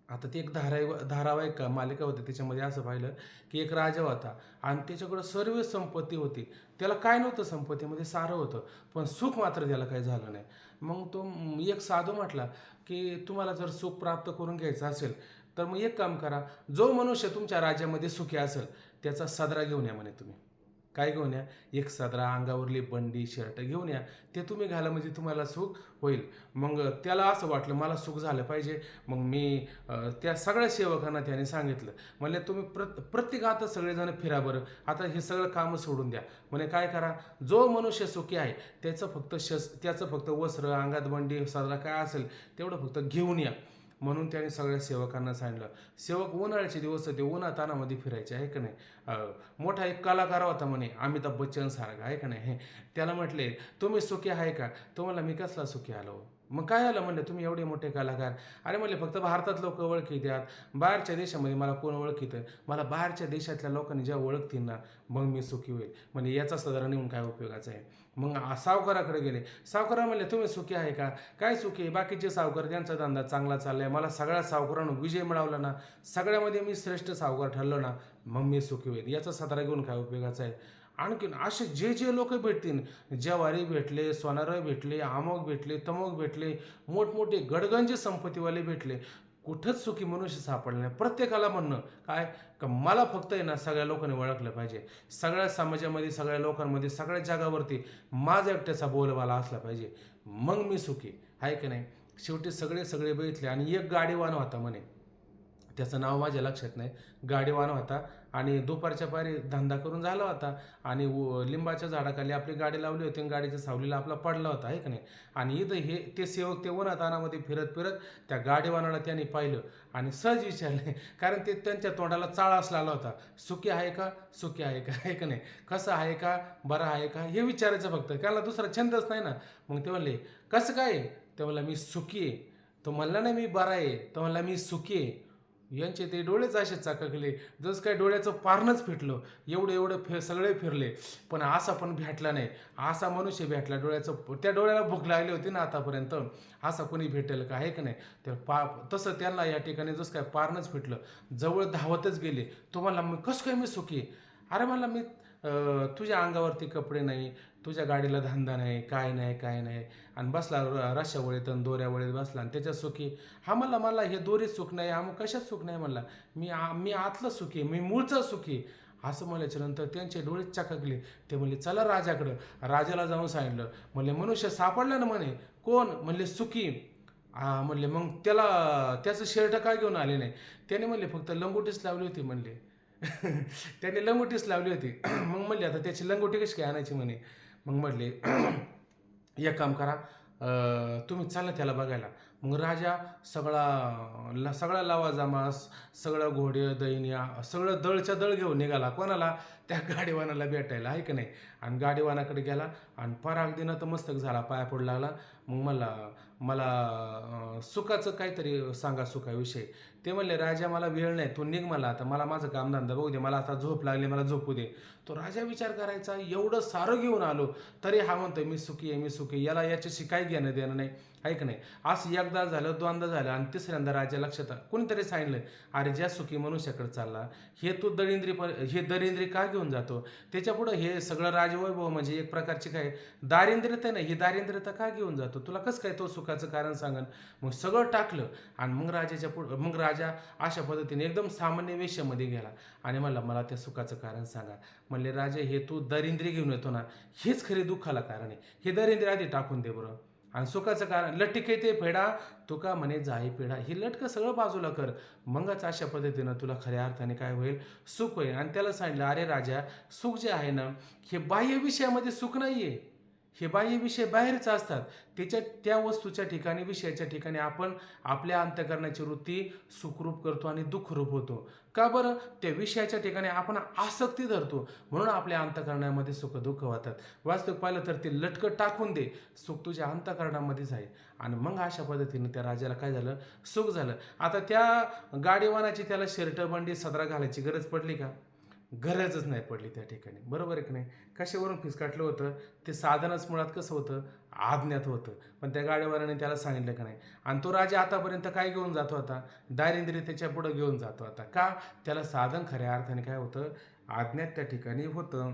S2: आता ती एक धारावाहिक मालिका होती, त्याच्यामध्ये असं पाहिलं की एक राजा होता आणि त्याच्याकडं सर्व संपत्ती होती. त्याला काय नव्हतं संपत्तीमध्ये? सारं होतं, पण सुख मात्र त्याला काही झालं नाही. मग तो एक साधू म्हटला की तुम्हाला जर सुख प्राप्त करून घ्यायचं असेल तर मग एक काम करा, जो मनुष्य तुमच्या राज्यामध्ये सुखी असेल त्याचा सदरा घेऊन या म्हणे तुम्ही. काय घेऊन या? एक सदरा, अंगावरली बंडी, शर्ट घेऊन या. ते तुम्ही घाला म्हणजे तुम्हाला सुख होईल. मग त्याला असं वाटलं मला सुख झालं पाहिजे. मग मी त्या सगळ्या सेवकांना त्याने सांगितलं, म्हणले तुम्ही प्रत्येक आता सगळेजण फिरा बरं, आता हे सगळं कामं सोडून द्या. म्हणे काय करा, जो मनुष्य सुखी आहे त्याचं फक्त वस्त्र, अंगात बंडी, सदरा काय असेल तेवढं फक्त घेऊन या. म्हणून त्याने सगळ्या सेवकांना सांगितलं. सेवक उन्हाळ्याचे दिवस होते, उन्हातानामध्ये फिरायचे, आहे का नाही? मोठा एक कलाकार होता म्हणे, अमिताभ बच्चन सारखा, आहे का नाही? त्याला म्हटले तुम्ही सुखी आहे का? तो म्हणला मी कसला सुखी आलो? मग काय आलं म्हणलं, तुम्ही एवढे मोठे कलाकार? अरे म्हणले फक्त भारतात लोक ओळखीतात, बाहेरच्या देशामध्ये मला कोण ओळखीतं? मला बाहेरच्या देशातल्या लोकांनी जेव्हा ओळखतील ना मग मी सुखी होईल. म्हणजे याचा सदरा नेऊन काय उपयोगाचा आहे? मग सावकाराकडे गेले. सावकार म्हणले तुम्ही सुखी आहे का? काय सुखी आहे? बाकीचे सावकार त्यांचा धंदा चांगला चाललाय, मला सगळ्या सावकारांना विजय मिळवला ना, सगळ्यामध्ये मी श्रेष्ठ सावकार ठरलो ना, मग मी सुखी होईल. याचा सदरा घेऊन काय उपयोगाचा आहे? आणखीन असे जे जे लोक भेटतील, जवारी भेटले, सोनारं भेटले, अमोक भेटले, तमोक भेटले, मोठमोठे गडगंज संपत्तीवाले भेटले, कुठंच सुखी मनुष्य सापडला नाही. प्रत्येकाला म्हणणं काय का मला फक्त आहे ना सगळ्या लोकांनी ओळखलं पाहिजे, सगळ्या समाजामध्ये, सगळ्या लोकांमध्ये, सगळ्या जगावरती माझा एकट्याचा बोलबाला असला पाहिजे, मग मी सुखी, आहे की नाही? शेवटी सगळे बघितले आणि एक गाडीवान होता म्हणे, त्याचं नाव माझ्या लक्षात नाही. गाडीवान होता आणि दुपारच्या पारी धंदा करून झाला होता आणि लिंबाच्या झाडाखाली आपली गाडी लावली होती आणि गाडीच्या सावलीला आपला पडला होता, आहे का नाही? आणि इथं ते सेवक ते उन्हातानामध्ये फिरत फिरत त्या गाडीवानाला त्यांनी पाहिलं आणि सहज विचारले, कारण ते त्यांच्या तोंडाला चाळा असलेला होता, सुखी आहे का? सुखी आहे का? आहे का नाही? कसं आहे का? बरं आहे का? हे विचारायचं फक्त, त्याला दुसरा छंदच नाही ना. मग ते म्हणले कसं काय? ते म्हणला मी सुखी आहे. तो म्हणला नाही मी बरा आहे, तो म्हणला मी सुखी आहे. यांचे ते डोळेच असे चककले, जसं काय डोळ्याचं पारणच फिटलं. एवढं सगळे फिरले पण असा पण भेटला नाही. असा मनुष्य भेटला, त्या डोळ्याला भूक लागली होती ना आतापर्यंत, असा कोणी भेटेल का? आहे का नाही? तर तसं त्यांना या ठिकाणी जसं काय पारणच फिटलं, जवळ धावतच गेले. तुम्हाला मी कसं काय मी सुखी? अरे म्हणला मी तुझ्या अंगावरती कपडे नाही, तुझ्या गाडीला धंदा नाही, काय नाही आणि बसला रश्यावळीत आणि दोऱ्यावळीत बसला आणि त्याच्यात सुखी. हा म्हणला मला हे दोरीत सुख नाही, हा मग कशात सुख नाही? म्हणला मी आतलं सुखी, मी मूळचं सुखी. असं म्हणायच्या नंतर त्यांचे डोळे चककले. ते म्हणले चला राजाकडं. राजाला जाऊन सांगितलं. म्हणले मनुष्य सापडला ना म्हणे. कोण? म्हणले सुखी. म्हणले मग त्याचं शर्ट काय घेऊन आले नाही? त्याने म्हणले फक्त लंगोटीच लावली होती म्हणले. त्याने लंगोटीच लावली होती. मग म्हणले आता त्याची लंगोटी कशी काय आणायची म्हणे. मग म्हणले एक काम करा, तुम्ही चालला त्याला बघायला. मग राजा सगळा लवाजमा, सगळं घोडे दैन्या सगळं दळच्या दळ घेऊन निघाला. कोणाला? त्या गाडीवानाला भेटायला, आहे की नाही. आणि गाडीवानाकडे गेला आणि पराग तर मस्तक झाला, पाया पडू लागला. मग मला मला सुखाचं काहीतरी सांगा, सुखाविषयी. ते म्हणले राजा मला वेळ नाही, तू निघ, मला आता मला माझं कामधंदा बघू दे, मला आता झोप लागली, मला झोपू दे. तो राजा विचार करायचा, एवढं सारं घेऊन आलो तरी हा म्हणतोय मी सुखी आहे, मी सुखी आहे. याला याच्याशी काही घेणं देणं नाही, आहे की नाही. असं एकदा झालं, दोनदा झालं आणि तिसऱ्यांदा राजा लक्षात कोणीतरी सांगितलं, अरे ज्या सुखी मनुष्याकडे चालला हे तू हे दरिंद्री का घेऊन जातो. त्याच्यापुढं हे सगळं राजवैभव म्हणजे एक प्रकारची काय दारिद्र्यता नाही, ही दारिद्र्यता का घेऊन जातो, तुला कसं काय तो सुखाचं कारण सांगन. मग सगळं टाकलं आणि मग राजा अशा पद्धतीने एकदम सामान्य वेशामध्ये गेला आणि मला त्या सुखाचं कारण सांगा. म्हणले राजा, हे तू दरिंद्री घेऊन येतो ना, हेच खरी दुःखाला कारण आहे. हे दरिंद्री आधी टाकून दे बरं. आणि सुखाचं कारण लटके ते फेडा तुका म्हणे जाई पेढा, हे लटकं सगळं बाजूला कर. मगच अशा पद्धतीनं तुला खऱ्या अर्थाने काय होईल, सुख होईल. आणि त्याला सांगितलं, अरे राजा, सुख जे आहे ना, हे बाह्य विषयामध्ये सुख नाही आहे. हे बाह्य विषय बाहेरच असतात. त्या वस्तूच्या ठिकाणी, विषयाच्या ठिकाणी आपण आपल्या अंतःकरणाची वृत्ती सुखरूप करतो आणि दुःखरूप होतो. का बरं? त्या विषयाच्या ठिकाणी आपण आसक्ती धरतो, म्हणून आपल्या अंतःकरणामध्ये सुख दुःख होतात. वास्तविक पाहिलं तर ते लटकं टाकून दे, सुख तुझ्या अंतःकरणामध्येच आहे. आणि मग अशा पद्धतीनं त्या राजाला काय झालं, सुख झालं. आता त्या गाडीवानाची त्याला शर्ट बंडी सदरा घालायची गरज पडली का? गरजच नाही पडली त्या ठिकाणी, बरोबर आहे की नाही. कशावरून फिसकाटलं होतं, ते साधनच मुळात कसं होतं, आज्ञात होतं. पण त्या गाडीवाल्याने त्याला सांगितलं का नाही. आणि तो राजा आतापर्यंत काय घेऊन जातो होता, दारिद्र्य त्याच्या पुढं घेऊन जातो होता. का? त्याला साधन खऱ्या अर्थाने काय होतं, आज्ञात त्या ठिकाणी होतं.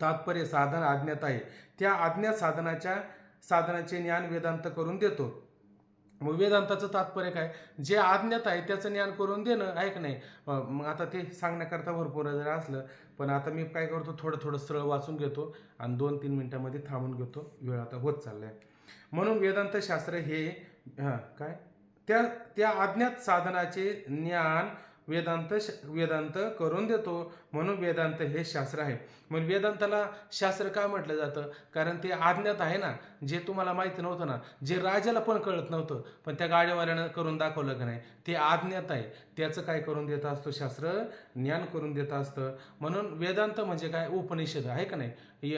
S2: तात्पर्य साधन आज्ञात आहे, त्या आज्ञात साधनाचे ज्ञान वेदांत करून देतो. मग वेदांताचं तात्पर्य काय, जे आज्ञात आहे त्याचं ज्ञान करून देणं, आहे की नाही. मग आता ते सांगण्याकरता भरपूर जर असलं, पण आता मी काय करतो, थोडं सरळ वाचून घेतो आणि 2-3 मिनिटांमध्ये थांबून घेतो, वेळ आता होत चाललाय. म्हणून वेदांत शास्त्र हे काय त्या अज्ञात साधनाचे ज्ञान वेदांत करून देतो, म्हणून वेदांत हे शास्त्र आहे. मग वेदांताला शास्त्र का म्हटलं जातं, कारण ते अज्ञात आहे ना, जे तुम्हाला माहिती नव्हतं ना, जे राजाला पण कळत नव्हतं, पण त्या गाडीवाल्यानं करून दाखवलं का नाही, ते अज्ञात आहे. त्याचं काय करून देत असतो, शास्त्र ज्ञान करून देत असतं. म्हणून वेदांत म्हणजे काय, उपनिषद, आहे का नाही.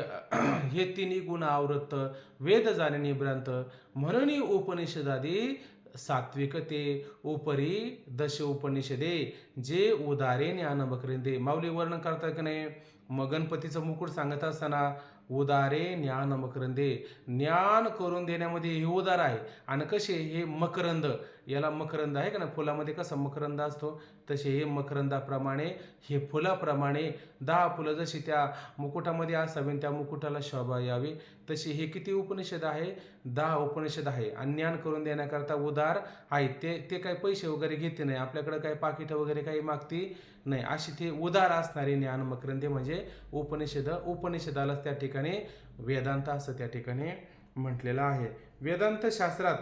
S2: हे तिन्ही गुण आवृत्त वेद जाणे निभ्रांत, म्हणून उपनिषदादी सात्विकते उपरी दश उपनिषदे जे उदारे ज्ञान बकरिंदे. माऊली वर्णन करतात की नाही, मग गणपतीचं मुकुट सांगत असताना उदारे ज्ञान मकरंदे, ज्ञान करून देण्यामध्ये हे उदार आहे. आणि कसे हे मकरंद, याला मकरंद आहे का ना, फुलामध्ये कसा मकरंद असतो, तसे हे मकरंदाप्रमाणे, हे फुलाप्रमाणे 10 फुलं जशी त्या मुकुटामध्ये असावी, त्या मुकुटाला शोभा यावी, तशी हे किती उपनिषद आहे, 10 उपनिषद आहे. आणि ज्ञान करून देण्याकरता उदार आहे. ते काही पैसे वगैरे घेते नाही, आपल्याकडे काही पाकिटं वगैरे काही मागती नाही, अशी ते उदार असणारे ज्ञान मकरंदे म्हणजे उपनिषदालाच त्या ठिकाणी वेदांत असं त्या ठिकाणी म्हटलेलं आहे. वेदांत शास्त्रात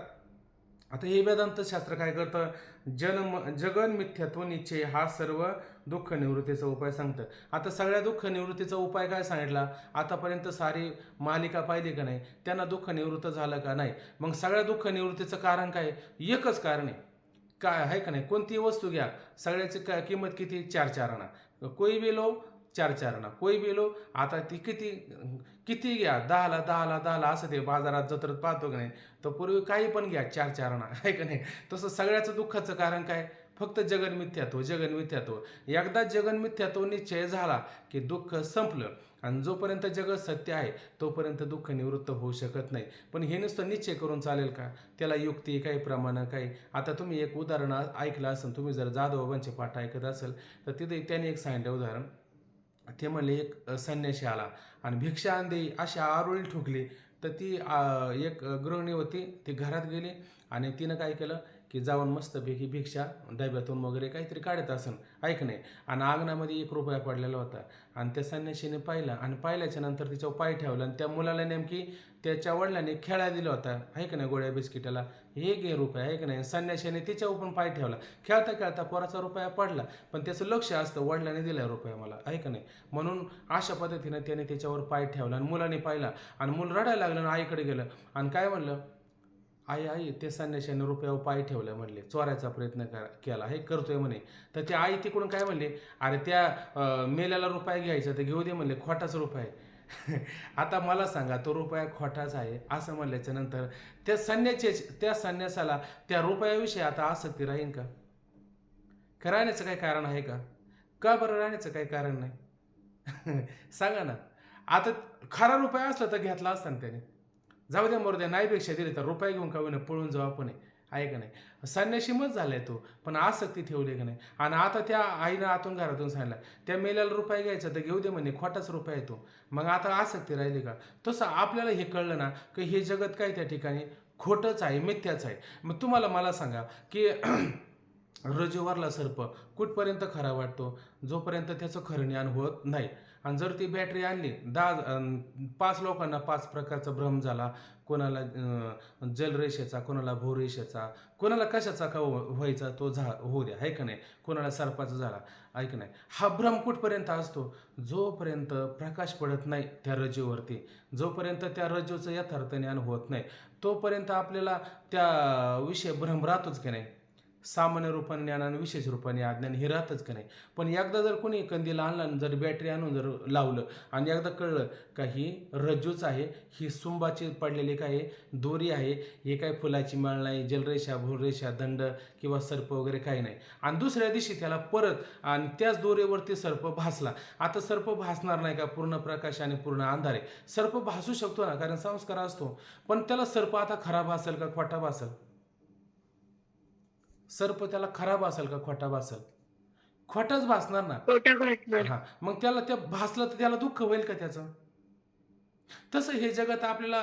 S2: आता हे वेदांत शास्त्र काय करतं, जगन मिथ्यात्व निश्चय हा सर्व दुःख निवृत्तीचा उपाय सांगतं. आता सगळ्या दुःख निवृत्तीचा उपाय काय सांगितला, आतापर्यंत सारी मालिका पाहिली का नाही, त्यांना दुःख निवृत्त झालं का नाही. मग सगळ्या दुःख निवृत्तीचं कारण काय, एकच कारण आहे, काय आहे का नाही. कोणतीही वस्तू घ्या, सगळ्याची किंमत किती, 4 आणा. कोई भी लो 4 आणा, कोई भी लो. आता ती किती घ्या, 10ला असं ते बाजारात जत्रेत पाहतो की नाही, तर पूर्वी काही पण घ्या, 4 आणा, आहे का नाही. तसं सगळ्याचं दुःखाचं कारण काय, फक्त जगन मिथ्यात्व. एकदा जगन मिथ्यात्व निश्चय झाला की दुःख संपलं. आणि जोपर्यंत जगत सत्य आहे तोपर्यंत दुःख निवृत्त होऊ शकत नाही. पण हे नुसतं निश्चय करून चालेल का, त्याला युक्ती काही प्रमाण काही. आता तुम्ही एक उदाहरण ऐकलं असेल, तुम्ही जर जाधवबाबांचे पाठ ऐकत असेल तर तिथे त्यांनी एक सांगितलं उदाहरण. ते म्हणले एक संन्यासी आला आणि भिक्षा आण देई अशी आरोळी ठोकली, तर ती एक गृहिणी होती, ती घरात गेली आणि तिनं काय केलं, की जाऊन मस्तपैकी भिक्षा डब्यातून वगैरे काहीतरी काढत असन, ऐक नाही. आणि अंगणामध्ये 1 रुपया पडलेला होता आणि त्या संन्याशीने पाहिला आणि पाहिल्याच्या नंतर तिच्यावर पाय ठेवला आणि त्या मुलाला नेमकी त्याच्या वडिलांनी खेळा दिला होता, आहे का नाही, गोळ्या बिस्किटाला. हे घे रुपया, आहे का नाही. संन्याशाने तिच्यावर पण पाय ठेवला. खेळता खेळता पोराचा रुपया पडला, पण त्याचं लक्ष असतं वडिलांनी दिला रुपया मला, आहे का नाही. म्हणून अशा पद्धतीनं त्याने त्याच्यावर पाय ठेवला आणि मुलाने पाहिला आणि मूल रडायला लागलं आणि आईकडे गेलं आणि काय म्हणलं, आई आई ते संन्याशाने रुपयावर पाय ठेवलं म्हणले, चोरायचा प्रयत्न केला, हे करतोय म्हणे. तर ती आई तिकडून काय म्हणली, अरे त्या मेल्याला रुपया घ्यायचा तर घेऊ दे म्हणले, खोटाच रुपया आहे. आता मला सांगा, तो रुपया खोटाच आहे असं म्हणल्याच्या नंतर त्या संन्यासाला त्या रुपयाविषयी आता आसक्ती राहील का? राहण्याचं काही कारण आहे का? का बरं राहण्याचं काही कारण नाही? सांगा ना. आता खरा रुपया असला तर घेतला असता ना त्याने. जाऊ द्या मरू द्या, नाहीपेक्षा दिली तर रुपये घेऊन का होईना पळून जाऊ आपण, आहे का नाही. संन्याशी मत झालाय तो, पण आसक्ती ठेवली का नाही. आणि आता त्या आईनं आतून घरातून सांगितलं, त्या मेल्याला रुपये घ्यायचा तर घेऊ दे म्हणे, खोटाच रुपया आहे तो. मग आता आसक्ती राहिली का? तसं आपल्याला हे कळलं ना की हे जगत काय त्या ठिकाणी खोटंच आहे, मिथ्याच आहे. मग मला सांगा की रजेवरला सर्प कुठपर्यंत खरा वाटतो? जोपर्यंत त्याचं खरं ज्ञान होत नाही. आणि जर ती बॅटरी आणली 5 लोकांना 5 प्रकारचा भ्रम झाला, कोणाला जलरेषेचा, कोणाला भूरेषेचा, कोणाला कशाचा का व्हायचा तो होऊ द्या, आहे का नाही. कोणाला सर्पाचा झाला, ऐक नाही. हा भ्रम कुठपर्यंत असतो? जोपर्यंत प्रकाश पडत नाही त्या रजेवरती, जोपर्यंत त्या रजेचं यथार्थ ज्ञान होत नाही, तोपर्यंत आपल्याला त्या विषय भ्रम राहतोच की नाही. सामान्य रूपाने ज्ञान आणि विशेष रूपाने अज्ञान हे राहतच का नाही. पण एकदा जर कोणी कंदील आणला आणि जर बॅटरी आणून जर लावलं आणि एकदा कळलं का ही रज्जूच आहे, ही सुंबाची पडलेली काय दोरी आहे, हे काय फुलाची माळ नाही, जलरेषा, भूरेषा, दंड किंवा सर्प वगैरे काही नाही, आणि दुसऱ्या दिवशी त्याला परत आणि त्याच दोरीवरती सर्प भासला. आता सर्प भासणार नाही का? पूर्ण प्रकाश आणि पूर्ण अंधार आहे. सर्प भासू शकतो ना, कारण संस्कार असतो. पण त्याला सर्प आता खराब असेल का खोटा भासेल? सर्प त्याला खराब असेल का खोटा भासेल? खोटाच भासणार ना. हा, मग त्याला त्या भासलं तर त्याला दुःख होईल का त्याचं? तसं हे जगत आपल्याला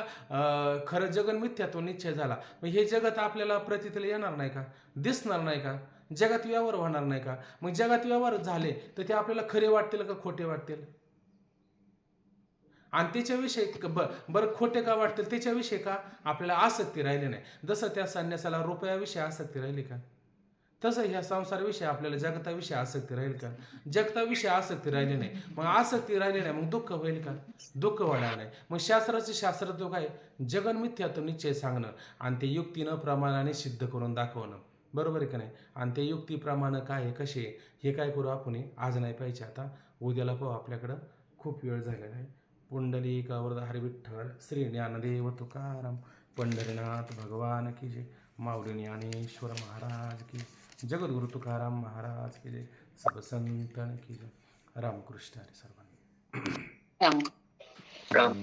S2: खरं जगन मिथ्यात्व निश्चय झाला, मग हे जगत आपल्याला प्रतीतीला येणार नाही का? दिसणार नाही का? जगात व्यवहार होणार नाही का? मग जगात व्यवहार झाले तर ते आपल्याला खरे वाटतील का खोटे वाटतील? आणि त्याच्याविषयी बरं खोटे का वाटतील, त्याच्याविषयी का आपल्याला आसक्ती राहिली नाही. जसं त्या संन्यासाला रुपयाविषयी आसक्ती राहिली का, तसं ह्या संसाराविषयी आपल्याला जगताविषयी आसक्ती राहील का? जगताविषयी आसक्ती राहिली नाही. मग आसक्ती राहिली नाही, मग दुःख होईल का? दुःख होणार नाही. मग शास्त्रत्व काय? जगन मिथ्यात्व निश्चय सांगणं आणि ते युक्तीनं प्रमाणाने सिद्ध करून दाखवणं, बरोबर आहे का नाही. आणि ते युक्तीप्रमाणे काय आहे, कसे हे काय करू आपण आज नाही पाहिजे, आता उद्याला पाहू. आपल्याकडं खूप वेळ झालेला आहे. पुंडलिकावर हरी विठ्ठल, श्री ज्ञानदेव तुकाराम, पंढरीनाथ भगवान की जय, माऊली ज्ञानेश्वर महाराज की, जगद्गुरु तुकाराम महाराज की जय, सब संतन की जय. रामकृष्ण हरी सर्वांना.
S3: राम.